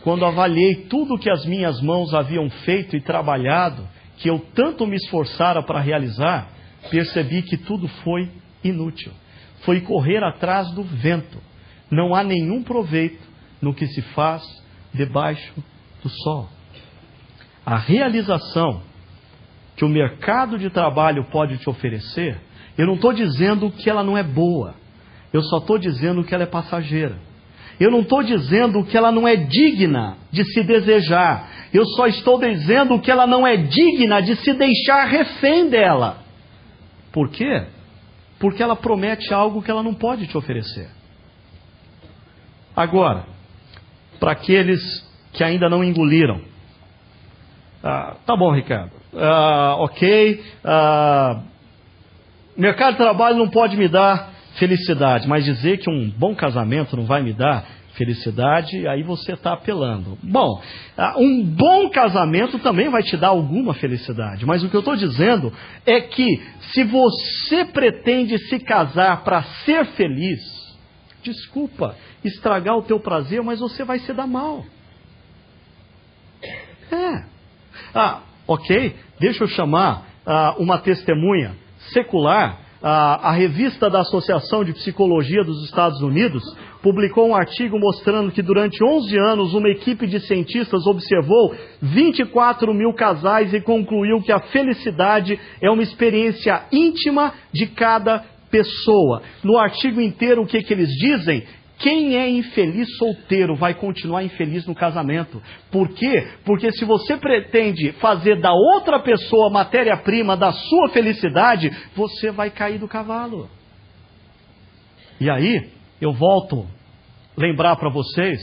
S1: quando avaliei tudo que as minhas mãos haviam feito e trabalhado, que eu tanto me esforçara para realizar, percebi que tudo foi inútil. Foi correr atrás do vento. Não há nenhum proveito no que se faz debaixo do sol. A realização que o mercado de trabalho pode te oferecer, eu não estou dizendo que ela não é boa. Eu só estou dizendo que ela é passageira. Eu não estou dizendo que ela não é digna de se desejar. Eu só estou dizendo que ela não é digna de se deixar refém dela. Por quê? Porque ela promete algo que ela não pode te oferecer. Agora, para aqueles que ainda não engoliram. Tá bom, Ricardo. Ok. Mercado de trabalho não pode me dar felicidade, mas dizer que um bom casamento não vai me dar felicidade, aí você está apelando. Bom, um bom casamento também vai te dar alguma felicidade, mas o que eu estou dizendo é que se você pretende se casar para ser feliz, desculpa estragar o teu prazer, mas você vai se dar mal. Ok, deixa eu chamar uma testemunha secular. A revista da Associação de Psicologia dos Estados Unidos publicou um artigo mostrando que durante 11 anos uma equipe de cientistas observou 24 mil casais e concluiu que a felicidade é uma experiência íntima de cada pessoa. No artigo inteiro, o que eles dizem? Quem é infeliz solteiro vai continuar infeliz no casamento. Por quê? Porque se você pretende fazer da outra pessoa matéria-prima da sua felicidade, você vai cair do cavalo. E aí, eu volto a lembrar para vocês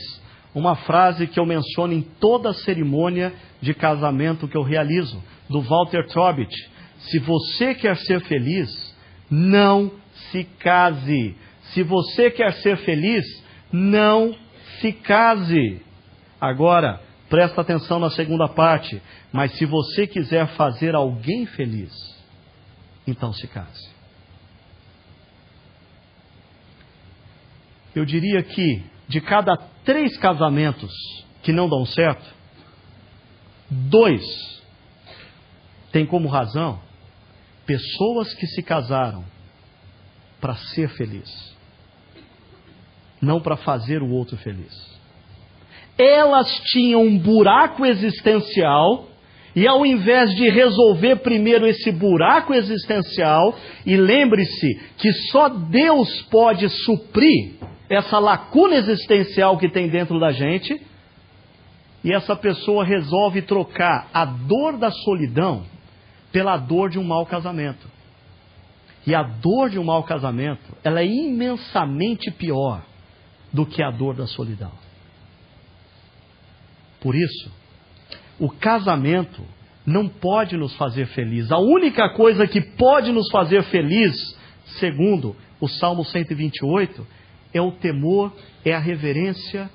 S1: uma frase que eu menciono em toda cerimônia de casamento que eu realizo, do Walter Tobit. Se você quer ser feliz, não se case. Se você quer ser feliz, não se case. Agora, presta atenção na segunda parte. Mas se você quiser fazer alguém feliz, então se case. Eu diria que de cada 3 casamentos que não dão certo, 2 têm como razão pessoas que se casaram para ser feliz, não para fazer o outro feliz. Elas tinham um buraco existencial, e ao invés de resolver primeiro esse buraco existencial, e lembre-se que só Deus pode suprir essa lacuna existencial que tem dentro da gente, e essa pessoa resolve trocar a dor da solidão pela dor de um mau casamento. E a dor de um mau casamento, ela é imensamente pior do que a dor da solidão. Por isso, o casamento não pode nos fazer feliz. A única coisa que pode nos fazer feliz, segundo o Salmo 128, é o temor, é a reverência,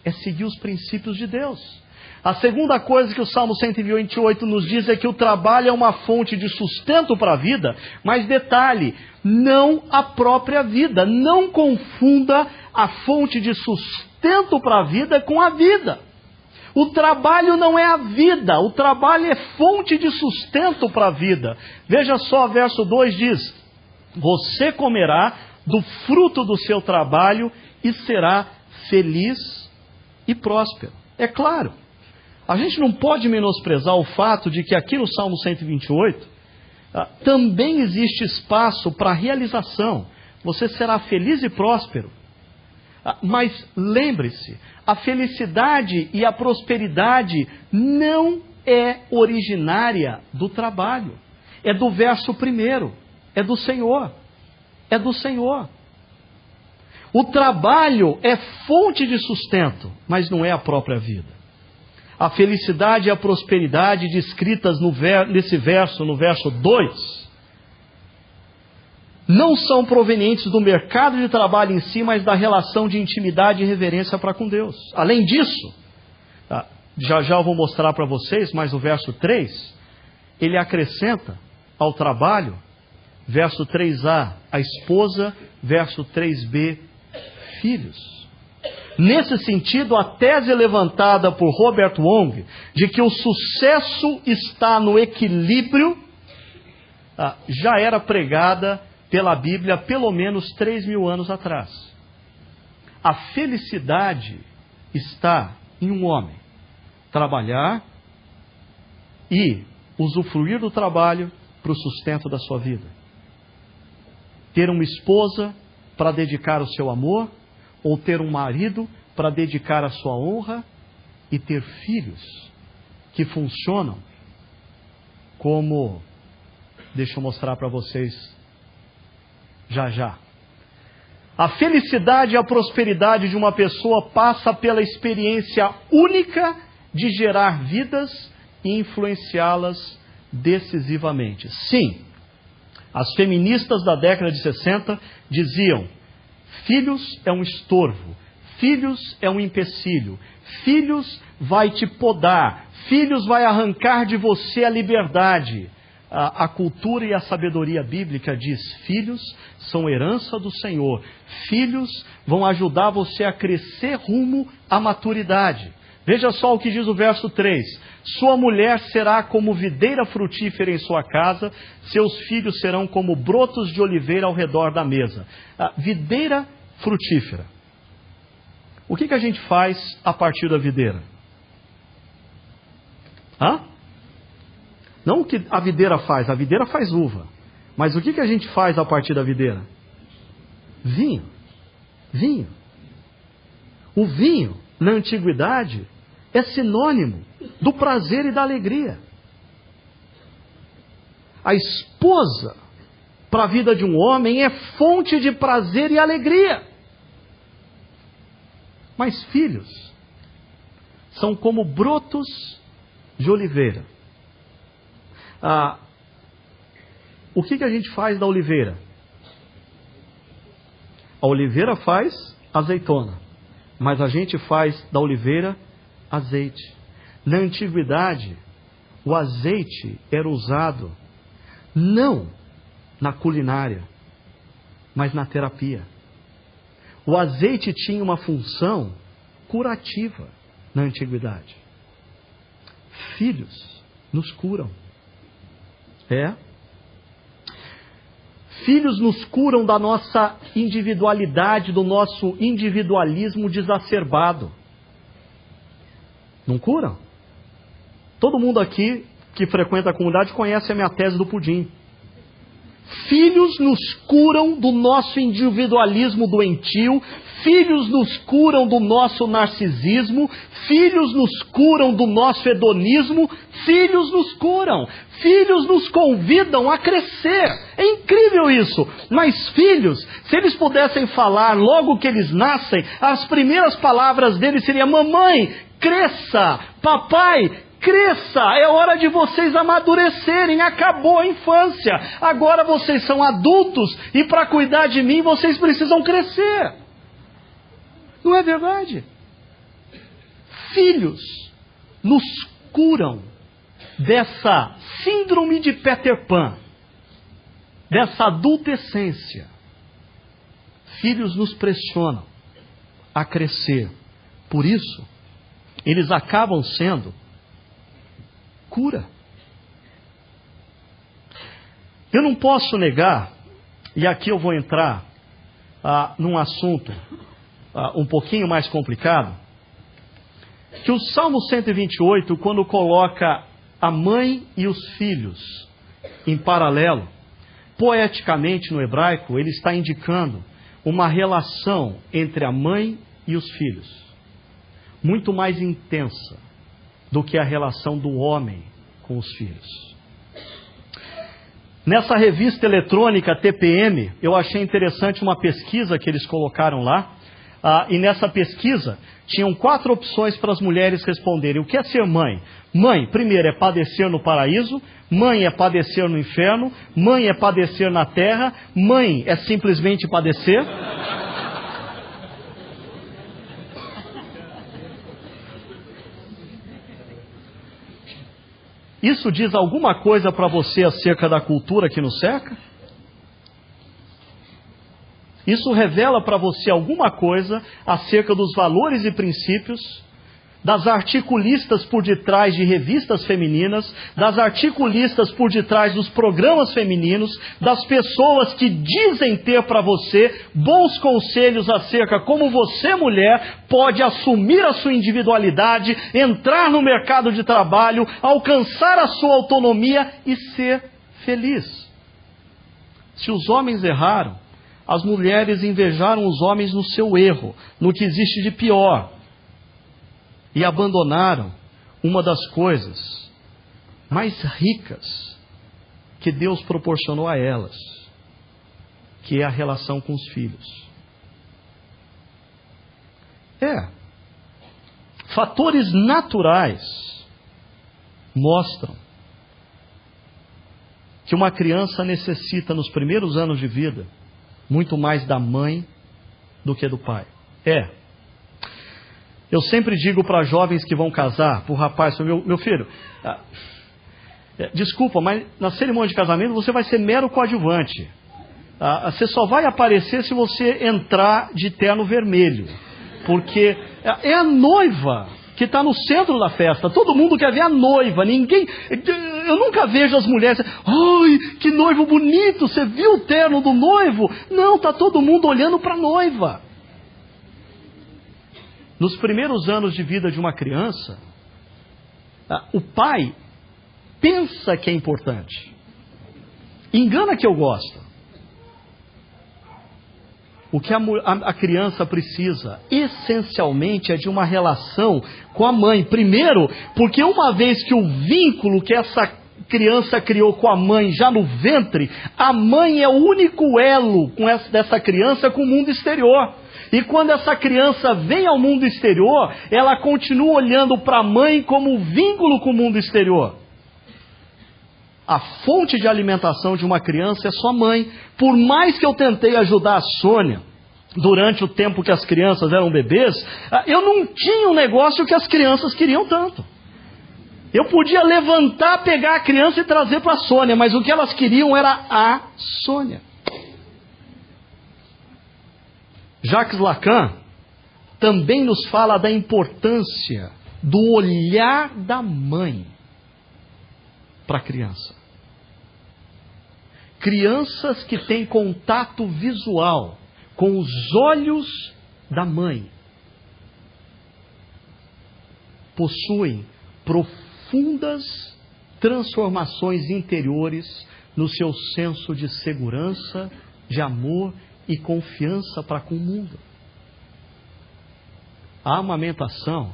S1: é seguir os princípios de Deus. A segunda coisa que o Salmo 128 nos diz é que o trabalho é uma fonte de sustento para a vida, mas detalhe, não a própria vida. Não confunda a fonte de sustento para a vida com a vida. O trabalho não é a vida, o trabalho é fonte de sustento para a vida. Veja só, verso 2 diz: você comerá do fruto do seu trabalho e será feliz e próspero. É claro, A gente não pode menosprezar o fato de que aqui no Salmo 128 também existe espaço para realização. Você será feliz e próspero. Mas lembre-se, a felicidade e a prosperidade não é originária do trabalho. É do verso 1, é do Senhor. É do Senhor. O trabalho é fonte de sustento, mas não é a própria vida. A felicidade e a prosperidade descritas nesse verso, no verso 2, não são provenientes do mercado de trabalho em si, mas da relação de intimidade e reverência para com Deus. Além disso, já eu vou mostrar para vocês, mas o verso 3, ele acrescenta ao trabalho, verso 3a, a esposa, verso 3b, filhos. Nesse sentido, a tese levantada por Robert Wong, de que o sucesso está no equilíbrio, já era pregada pela Bíblia pelo menos 3.000 anos atrás. A felicidade está em um homem trabalhar e usufruir do trabalho para o sustento da sua vida. Ter uma esposa para dedicar o seu amor, ou ter um marido para dedicar a sua honra, e ter filhos que funcionam como... Deixa eu mostrar para vocês já. A felicidade e a prosperidade de uma pessoa passa pela experiência única de gerar vidas e influenciá-las decisivamente. Sim, as feministas da década de 60 diziam: filhos é um estorvo, filhos é um empecilho, filhos vai te podar, filhos vai arrancar de você a liberdade. A cultura e a sabedoria bíblica diz: filhos são herança do Senhor, filhos vão ajudar você a crescer rumo à maturidade. Veja só o que diz o verso 3: sua mulher será como videira frutífera em sua casa, seus filhos serão como brotos de oliveira ao redor da mesa. Videira frutífera. O que a gente faz a partir da videira? Não o que a videira faz uva. Mas o que a gente faz a partir da videira? Vinho. O vinho, na antiguidade, é sinônimo do prazer e da alegria. A esposa, para a vida de um homem, é fonte de prazer e alegria. Mas filhos são como brotos de oliveira. O que a gente faz da oliveira? A oliveira faz azeitona, mas a gente faz da oliveira azeite. Na antiguidade, o azeite era usado não na culinária, mas na terapia. O azeite tinha uma função curativa na antiguidade. Filhos nos curam. Filhos nos curam da nossa individualidade, do nosso individualismo desacerbado. Não curam? Todo mundo aqui que frequenta a comunidade conhece a minha tese do pudim. Filhos nos curam do nosso individualismo doentio, filhos nos curam do nosso narcisismo, filhos nos curam do nosso hedonismo, filhos nos curam, filhos nos convidam a crescer. É incrível isso. Mas filhos, se eles pudessem falar logo que eles nascem, as primeiras palavras deles seriam: mamãe, cresça, papai, cresça, é hora de vocês amadurecerem, acabou a infância, agora vocês são adultos e para cuidar de mim vocês precisam crescer. Não é verdade? Filhos nos curam dessa síndrome de Peter Pan, dessa adultescência. Filhos nos pressionam a crescer. Por isso, eles acabam sendo cura. Eu não posso negar, e aqui eu vou entrar num assunto um pouquinho mais complicado, que o Salmo 128, quando coloca a mãe e os filhos em paralelo, poeticamente no hebraico, ele está indicando uma relação entre a mãe e os filhos, muito mais intensa do que a relação do homem com os filhos. Nessa revista eletrônica TPM, eu achei interessante uma pesquisa que eles colocaram lá, e nessa pesquisa tinham 4 opções para as mulheres responderem. O que é ser mãe? Mãe, primeiro, é padecer no paraíso. Mãe é padecer no inferno. Mãe é padecer na terra. Mãe é simplesmente padecer. Isso diz alguma coisa para você acerca da cultura que nos cerca? Isso revela para você alguma coisa acerca dos valores e princípios das articulistas por detrás de revistas femininas, das articulistas por detrás dos programas femininos, das pessoas que dizem ter para você bons conselhos acerca como você, mulher, pode assumir a sua individualidade, entrar no mercado de trabalho, alcançar a sua autonomia e ser feliz. Se os homens erraram, as mulheres invejaram os homens no seu erro, no que existe de pior, e abandonaram uma das coisas mais ricas que Deus proporcionou a elas, que é a relação com os filhos. Fatores naturais mostram que uma criança necessita, nos primeiros anos de vida, muito mais da mãe do que do pai. Eu sempre digo para jovens que vão casar, para o rapaz, meu filho, desculpa, mas na cerimônia de casamento você vai ser mero coadjuvante. Você só vai aparecer se você entrar de terno vermelho, porque é a noiva que está no centro da festa. Todo mundo quer ver a noiva. Eu nunca vejo as mulheres, ai, que noivo bonito, você viu o terno do noivo? Não, está todo mundo olhando para a noiva. Nos primeiros anos de vida de uma criança, o pai pensa que é importante. Engana que eu gosto. O que a criança precisa, essencialmente, é de uma relação com a mãe. Primeiro, porque uma vez que o vínculo que essa criança criou com a mãe já no ventre, a mãe é o único elo dessa criança com o mundo exterior. E quando essa criança vem ao mundo exterior, ela continua olhando para a mãe como vínculo com o mundo exterior. A fonte de alimentação de uma criança é sua mãe. Por mais que eu tentei ajudar a Sônia durante o tempo que as crianças eram bebês, eu não tinha um negócio que as crianças queriam tanto. Eu podia levantar, pegar a criança e trazer para a Sônia, mas o que elas queriam era a Sônia. Jacques Lacan também nos fala da importância do olhar da mãe para a criança. Crianças que têm contato visual com os olhos da mãe possuem profundas transformações interiores no seu senso de segurança, de amor e confiança para com o mundo. A amamentação,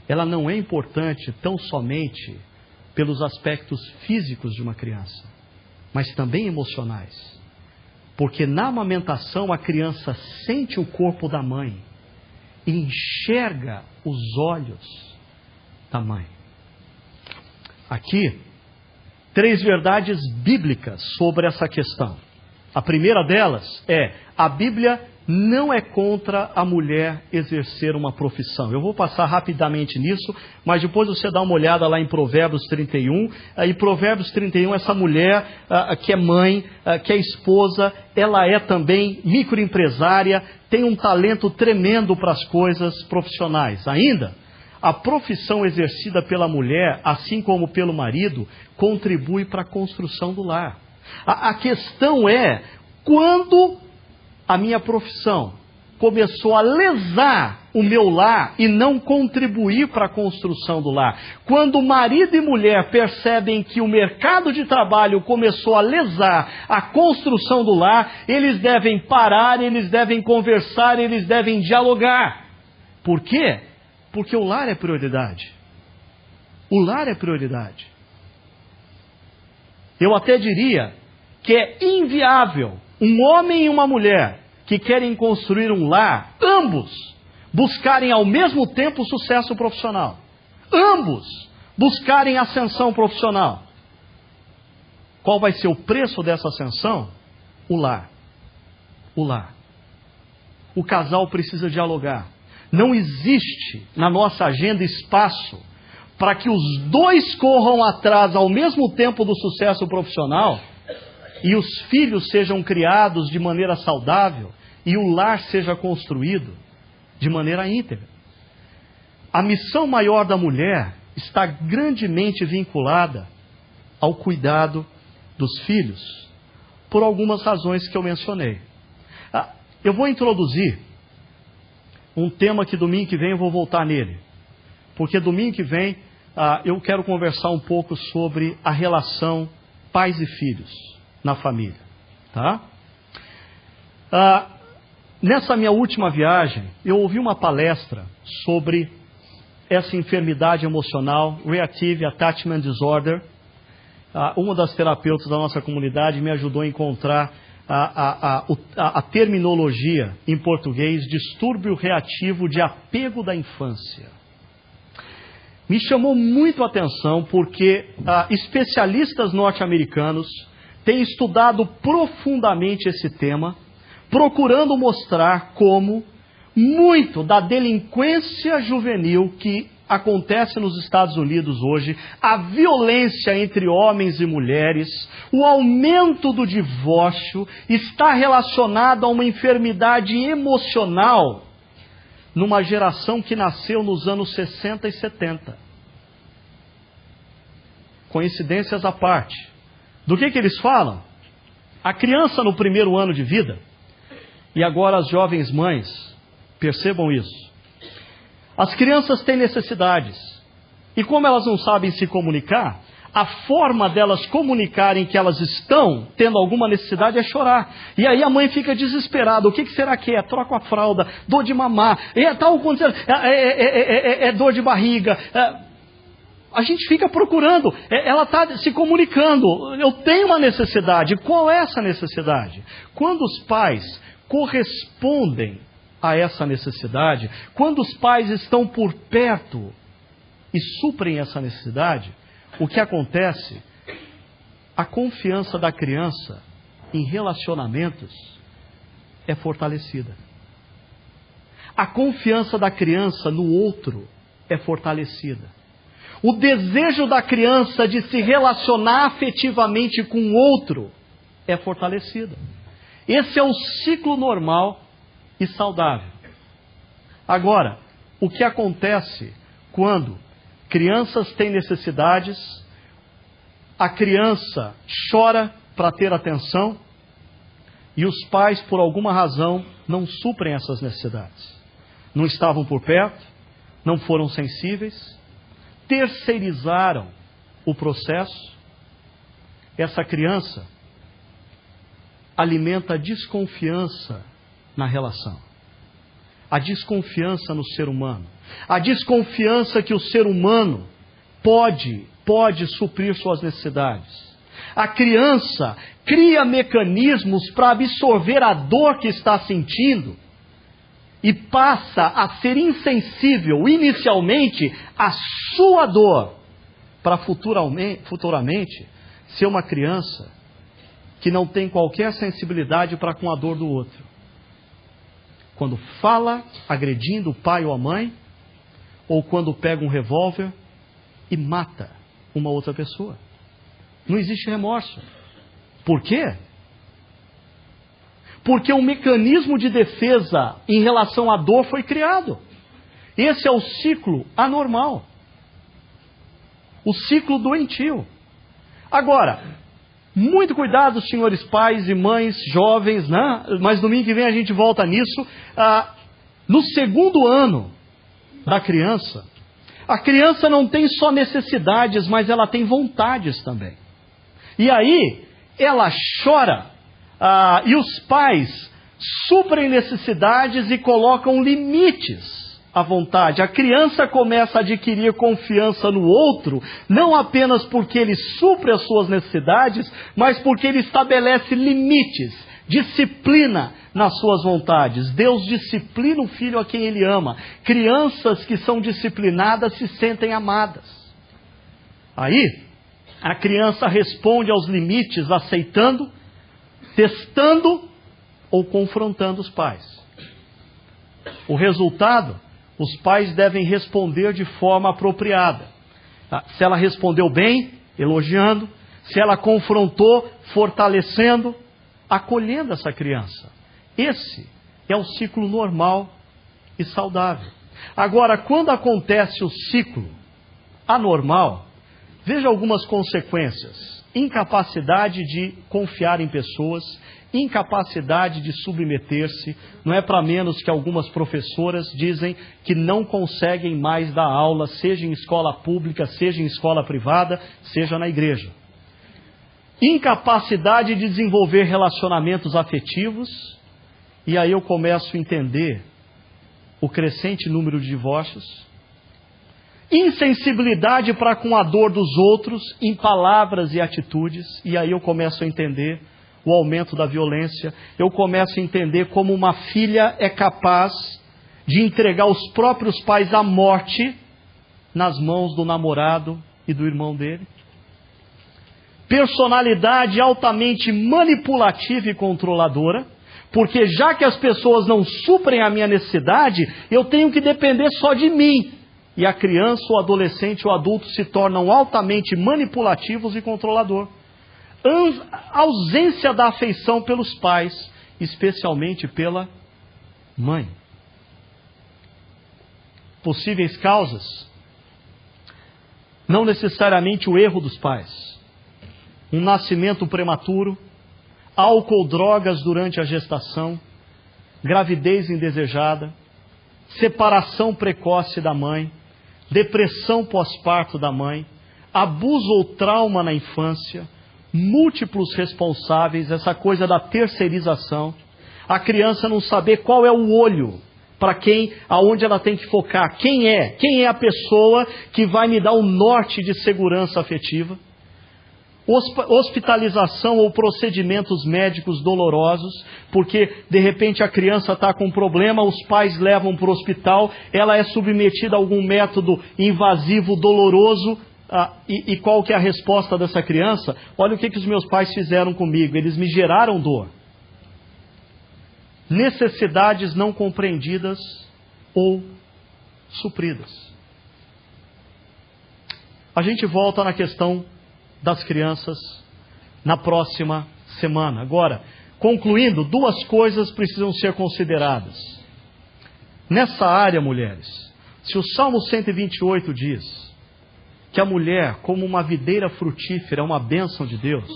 S1: ela não é importante tão somente pelos aspectos físicos de uma criança, mas também emocionais. Porque na amamentação a criança sente o corpo da mãe e enxerga os olhos da mãe. Aqui, 3 verdades bíblicas sobre essa questão. A primeira delas é: a Bíblia não é contra a mulher exercer uma profissão. Eu vou passar rapidamente nisso, mas depois você dá uma olhada lá em Provérbios 31. Em Provérbios 31, essa mulher que é mãe, que é esposa, ela é também microempresária, tem um talento tremendo para as coisas profissionais. Ainda, a profissão exercida pela mulher, assim como pelo marido, contribui para a construção do lar. A questão é, quando a minha profissão começou a lesar o meu lar e não contribuir para a construção do lar. Quando marido e mulher percebem que o mercado de trabalho começou a lesar a construção do lar, eles devem parar, eles devem conversar, eles devem dialogar. Por quê? Porque o lar é prioridade. O lar é prioridade. Eu até diria que é inviável um homem e uma mulher que querem construir um lar, ambos buscarem ao mesmo tempo sucesso profissional. Ambos buscarem ascensão profissional. Qual vai ser o preço dessa ascensão? O lar. O lar. O casal precisa dialogar. Não existe na nossa agenda espaço para que os dois corram atrás ao mesmo tempo do sucesso profissional e os filhos sejam criados de maneira saudável e o lar seja construído de maneira íntegra. A missão maior da mulher está grandemente vinculada ao cuidado dos filhos, por algumas razões que eu mencionei. Eu vou introduzir um tema que domingo que vem eu vou voltar nele, porque domingo que vem eu quero conversar um pouco sobre a relação pais e filhos na família, tá? Nessa minha última viagem, eu ouvi uma palestra sobre essa enfermidade emocional, Reactive Attachment Disorder. Uma das terapeutas da nossa comunidade me ajudou a encontrar a terminologia em português, distúrbio reativo de apego da infância. Me chamou muito a atenção porque especialistas norte-americanos têm estudado profundamente esse tema, procurando mostrar como muito da delinquência juvenil que acontece nos Estados Unidos hoje, a violência entre homens e mulheres, o aumento do divórcio, está relacionado a uma enfermidade emocional numa geração que nasceu nos anos 60 e 70. Coincidências à parte. Do que eles falam? A criança no primeiro ano de vida, e agora as jovens mães, percebam isso. As crianças têm necessidades. E como elas não sabem se comunicar, a forma delas comunicarem que elas estão tendo alguma necessidade é chorar. E aí a mãe fica desesperada. O que será que é? Troca a fralda, dor de mamar, é dor de barriga. A gente fica procurando. Ela está se comunicando. Eu tenho uma necessidade. Qual é essa necessidade? Quando os pais correspondem a essa necessidade, quando os pais estão por perto e suprem essa necessidade, o que acontece? A confiança da criança em relacionamentos é fortalecida. A confiança da criança no outro é fortalecida. O desejo da criança de se relacionar afetivamente com o outro é fortalecida. Esse é o ciclo normal e saudável. Agora, o que acontece quando crianças têm necessidades, a criança chora para ter atenção e os pais, por alguma razão, não suprem essas necessidades. Não estavam por perto, não foram sensíveis, terceirizaram o processo. Essa criança alimenta a desconfiança na relação, a desconfiança no ser humano, a desconfiança que o ser humano pode suprir suas necessidades. A criança cria mecanismos para absorver a dor que está sentindo e passa a ser insensível inicialmente à sua dor, para futuramente ser uma criança que não tem qualquer sensibilidade para com a dor do outro. Quando fala agredindo o pai ou a mãe, ou quando pega um revólver e mata uma outra pessoa. Não existe remorso. Por quê? Porque um mecanismo de defesa em relação à dor foi criado. Esse é o ciclo anormal. O ciclo doentio. Agora, Muito cuidado, senhores pais e mães, jovens, né? Mas domingo que vem a gente volta nisso. No segundo ano da criança, a criança não tem só necessidades, mas ela tem vontades também. E aí, ela chora, e os pais suprem necessidades e colocam limites à vontade. A criança começa a adquirir confiança no outro, não apenas porque ele supre as suas necessidades, mas porque ele estabelece limites, disciplina nas suas vontades. Deus disciplina o filho a quem ele ama. Crianças que são disciplinadas se sentem amadas. Aí, a criança responde aos limites aceitando, testando ou confrontando os pais. O resultado, os pais devem responder de forma apropriada. Se ela respondeu bem, elogiando. Se ela confrontou, fortalecendo, acolhendo essa criança. Esse é o ciclo normal e saudável. Agora, quando acontece o ciclo anormal, veja algumas consequências. Incapacidade de confiar em pessoas, incapacidade de submeter-se. Não é para menos que algumas professoras dizem que não conseguem mais dar aula, seja em escola pública, seja em escola privada, seja na igreja. Incapacidade de desenvolver relacionamentos afetivos. E aí eu começo a entender o crescente número de divórcios. Insensibilidade para com a dor dos outros em palavras e atitudes, e aí eu começo a entender o aumento da violência. Eu começo a entender como uma filha é capaz de entregar os próprios pais à morte nas mãos do namorado e do irmão dele. Personalidade altamente manipulativa e controladora, porque já que as pessoas não suprem a minha necessidade, eu tenho que depender só de mim. E a criança, o adolescente, o adulto se tornam altamente manipulativos e controlador. Ausência da afeição pelos pais, especialmente pela mãe. Possíveis causas: não necessariamente o erro dos pais. Um nascimento prematuro, álcool, drogas durante a gestação, gravidez indesejada, separação precoce da mãe, depressão pós-parto da mãe, abuso ou trauma na infância, múltiplos responsáveis, essa coisa da terceirização, a criança não saber qual é o olho para quem, aonde ela tem que focar, quem é a pessoa que vai me dar o norte de segurança afetiva, hospitalização ou procedimentos médicos dolorosos, porque de repente a criança está com um problema, os pais levam para o hospital, ela é submetida a algum método invasivo, doloroso, e qual que é a resposta dessa criança? Olha o que os meus pais fizeram comigo, eles me geraram dor. Necessidades não compreendidas ou supridas. A gente volta na questão das crianças na próxima semana. Agora, concluindo, duas coisas precisam ser consideradas. Nessa área, mulheres, se o Salmo 128 diz que a mulher, como uma videira frutífera, é uma bênção de Deus,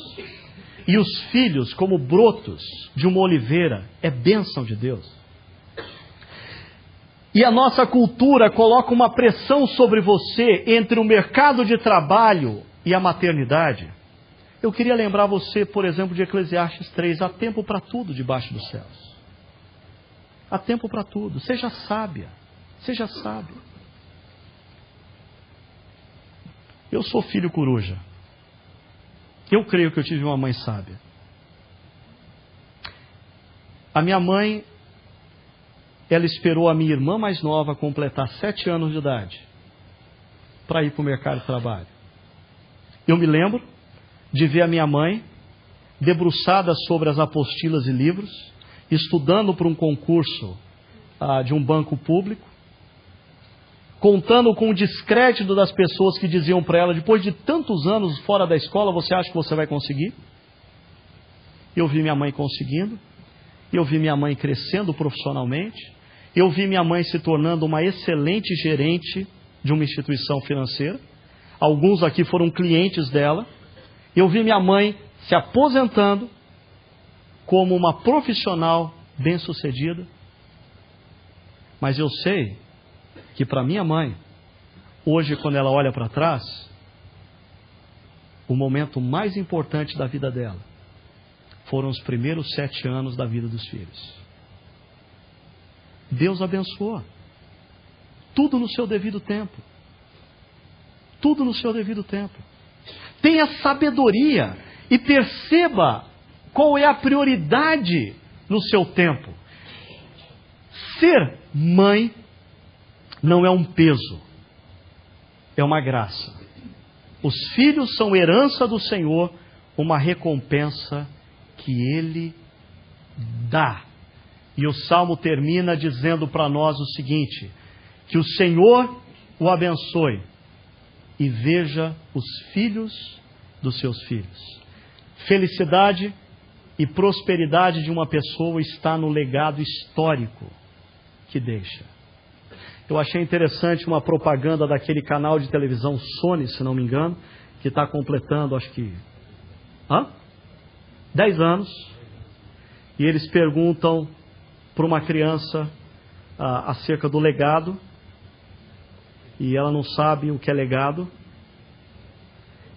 S1: e os filhos, como brotos de uma oliveira, é bênção de Deus, e a nossa cultura coloca uma pressão sobre você entre o mercado de trabalho e a maternidade, eu queria lembrar você, por exemplo, de Eclesiastes 3, há tempo para tudo debaixo dos céus. Há tempo para tudo. Seja sábia. Seja sábia. Eu sou filho coruja. Eu creio que eu tive uma mãe sábia. A minha mãe, ela esperou a minha irmã mais nova completar 7 anos de idade para ir para o mercado de trabalho. Eu me lembro de ver a minha mãe debruçada sobre as apostilas e livros, estudando para um concurso de um banco público, contando com o descrédito das pessoas que diziam para ela, depois de tantos anos fora da escola, você acha que você vai conseguir? Eu vi minha mãe conseguindo, eu vi minha mãe crescendo profissionalmente, eu vi minha mãe se tornando uma excelente gerente de uma instituição financeira. Alguns aqui foram clientes dela. Eu vi minha mãe se aposentando como uma profissional bem-sucedida. Mas eu sei que para minha mãe, hoje, quando ela olha para trás, o momento mais importante da vida dela foram os primeiros 7 anos da vida dos filhos. Deus abençoou. Tudo no seu devido tempo. Tudo no seu devido tempo. Tenha sabedoria e perceba qual é a prioridade no seu tempo. Ser mãe não é um peso, é uma graça. Os filhos são herança do Senhor, uma recompensa que Ele dá. E o Salmo termina dizendo para nós o seguinte: que o Senhor o abençoe e veja os filhos dos seus filhos. Felicidade e prosperidade de uma pessoa está no legado histórico que deixa. Eu achei interessante uma propaganda daquele canal de televisão Sony, se não me engano, que está completando, acho que 10 anos, e eles perguntam para uma criança acerca do legado, e ela não sabe o que é legado.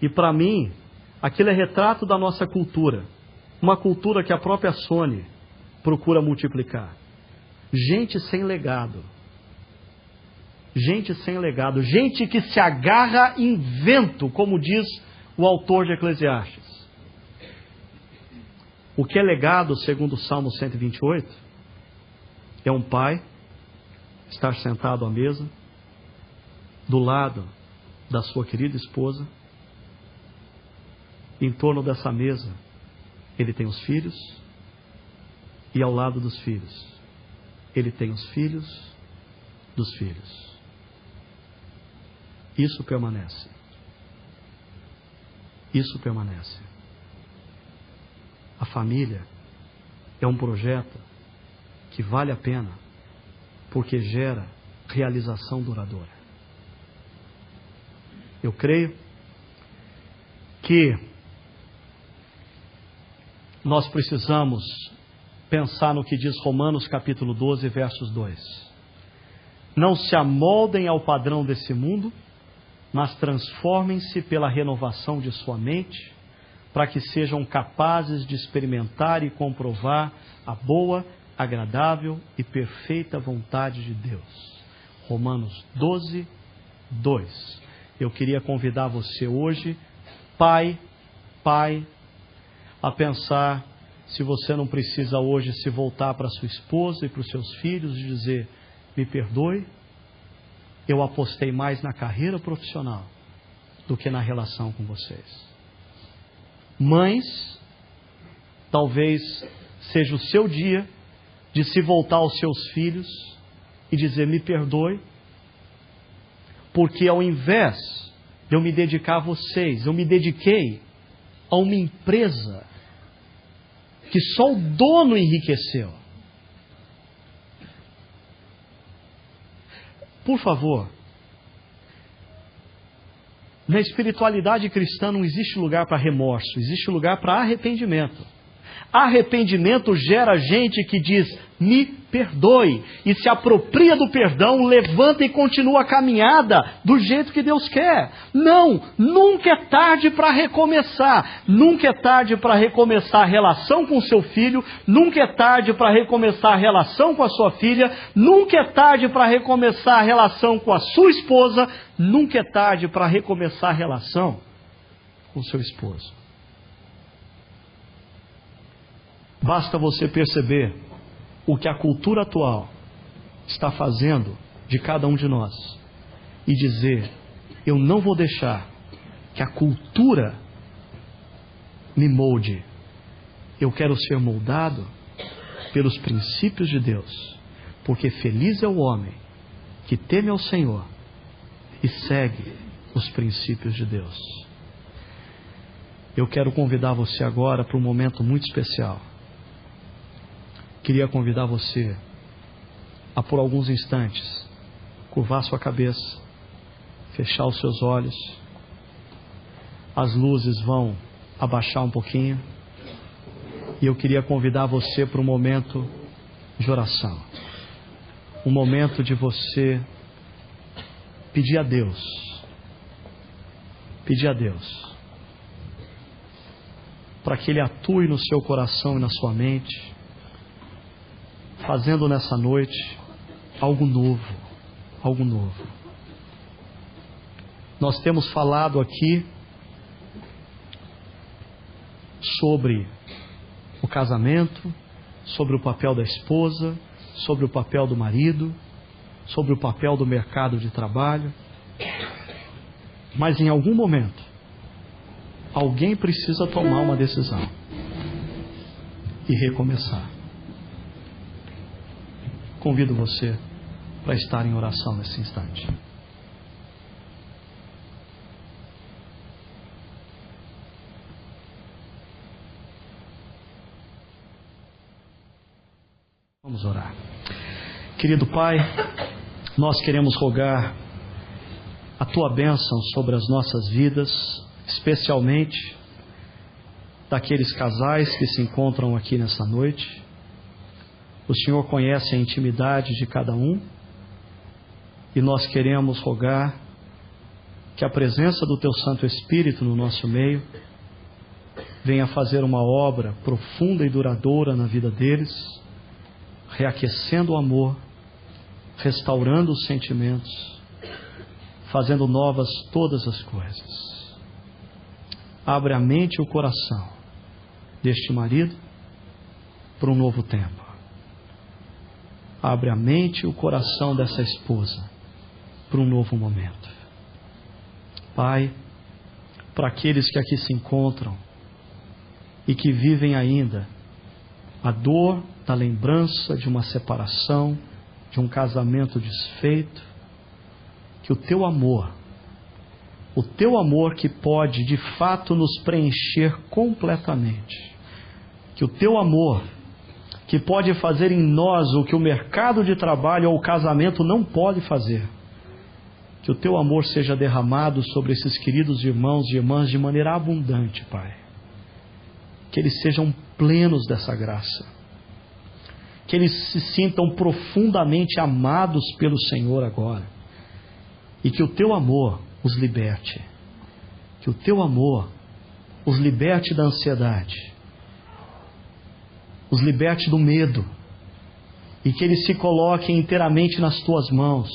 S1: E para mim, aquilo é retrato da nossa cultura, uma cultura que a própria Sony procura multiplicar. Gente sem legado. Gente sem legado. Gente que se agarra em vento, como diz o autor de Eclesiastes. O que é legado, segundo o Salmo 128, é um pai estar sentado à mesa, do lado da sua querida esposa. Em torno dessa mesa, ele tem os filhos, e ao lado dos filhos, ele tem os filhos dos filhos. Isso permanece. Isso permanece. A família é um projeto que vale a pena, porque gera realização duradoura. Eu creio que nós precisamos pensar no que diz Romanos capítulo 12, versos 2. Não se amoldem ao padrão desse mundo, mas transformem-se pela renovação de sua mente, para que sejam capazes de experimentar e comprovar a boa, agradável e perfeita vontade de Deus. Romanos 12, 2. Eu queria convidar você hoje, pai, a pensar se você não precisa hoje se voltar para sua esposa e para os seus filhos e dizer: me perdoe, eu apostei mais na carreira profissional do que na relação com vocês. Mães, talvez seja o seu dia de se voltar aos seus filhos e dizer: me perdoe, porque ao invés de eu me dedicar a vocês, eu me dediquei a uma empresa que só o dono enriqueceu. Por favor, na espiritualidade cristã não existe lugar para remorso, existe lugar para arrependimento. Arrependimento gera gente que diz: me perdoe, e se apropria do perdão, levanta e continua a caminhada do jeito que Deus quer. Não, nunca é tarde para recomeçar. Nunca é tarde para recomeçar a relação com seu filho, nunca é tarde para recomeçar a relação com a sua filha, nunca é tarde para recomeçar a relação com a sua esposa, nunca é tarde para recomeçar a relação com seu esposo. Basta você perceber o que a cultura atual está fazendo de cada um de nós e dizer: eu não vou deixar que a cultura me molde. Eu quero ser moldado pelos princípios de Deus, porque feliz é o homem que teme ao Senhor e segue os princípios de Deus. Eu quero convidar você agora para um momento muito especial. Queria convidar você a, por alguns instantes, curvar sua cabeça, fechar os seus olhos. As luzes vão abaixar um pouquinho. E eu queria convidar você para um momento de oração. Um momento de você pedir a Deus. Pedir a Deus. Para que Ele atue no seu coração e na sua mente. Fazendo nessa noite algo novo. Algo novo. Nós temos falado aqui sobre o casamento, sobre o papel da esposa, sobre o papel do marido, sobre o papel do mercado de trabalho. Mas em algum momento, alguém precisa tomar uma decisão e recomeçar. Convido você para estar em oração nesse instante. Vamos orar. Querido Pai, nós queremos rogar a Tua bênção sobre as nossas vidas, especialmente daqueles casais que se encontram aqui nessa noite. O Senhor conhece a intimidade de cada um e nós queremos rogar que a presença do Teu Santo Espírito no nosso meio venha fazer uma obra profunda e duradoura na vida deles, reaquecendo o amor, restaurando os sentimentos, fazendo novas todas as coisas. Abre a mente e o coração deste marido para um novo tempo. Abre a mente e o coração dessa esposa para um novo momento. Pai, para aqueles que aqui se encontram e que vivem ainda a dor da lembrança de uma separação, de um casamento desfeito, que o Teu amor que pode de fato nos preencher completamente, que o Teu amor que pode fazer em nós o que o mercado de trabalho ou o casamento não pode fazer, que o Teu amor seja derramado sobre esses queridos irmãos e irmãs de maneira abundante, Pai. Que eles sejam plenos dessa graça. Que eles se sintam profundamente amados pelo Senhor agora. E que o Teu amor os liberte. Que o Teu amor os liberte da ansiedade. Os liberte do medo. E que eles se coloquem inteiramente nas Tuas mãos.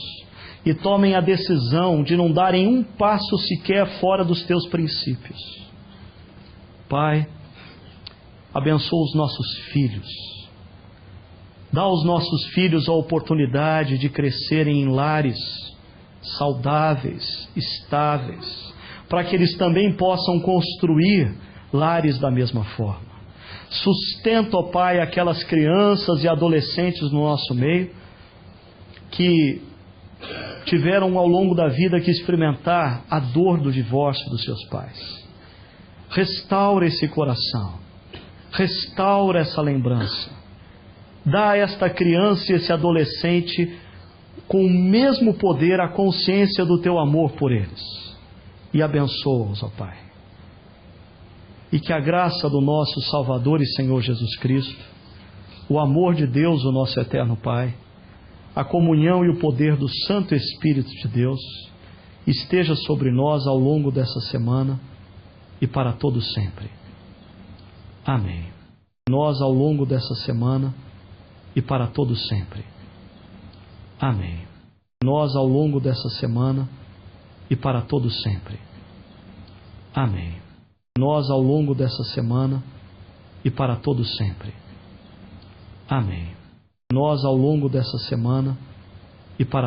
S1: E tomem a decisão de não darem um passo sequer fora dos Teus princípios. Pai, abençoa os nossos filhos. Dá aos nossos filhos a oportunidade de crescerem em lares saudáveis, estáveis, para que eles também possam construir lares da mesma forma. Sustenta, ó Pai, aquelas crianças e adolescentes no nosso meio que tiveram ao longo da vida que experimentar a dor do divórcio dos seus pais. Restaura esse coração. Restaura essa lembrança. Dá a esta criança e esse adolescente com o mesmo poder a consciência do Teu amor por eles. E abençoa-os, ó Pai. E que a graça do nosso Salvador e Senhor Jesus Cristo, o amor de Deus, o nosso eterno Pai, a comunhão e o poder do Santo Espírito de Deus esteja sobre nós ao longo dessa semana e para todo sempre. Amém. Nós ao longo dessa semana e para todo sempre. Amém. Nós ao longo dessa semana e para todo sempre. Amém. Nós ao longo dessa semana e para todo sempre. Amém. Nós ao longo dessa semana e para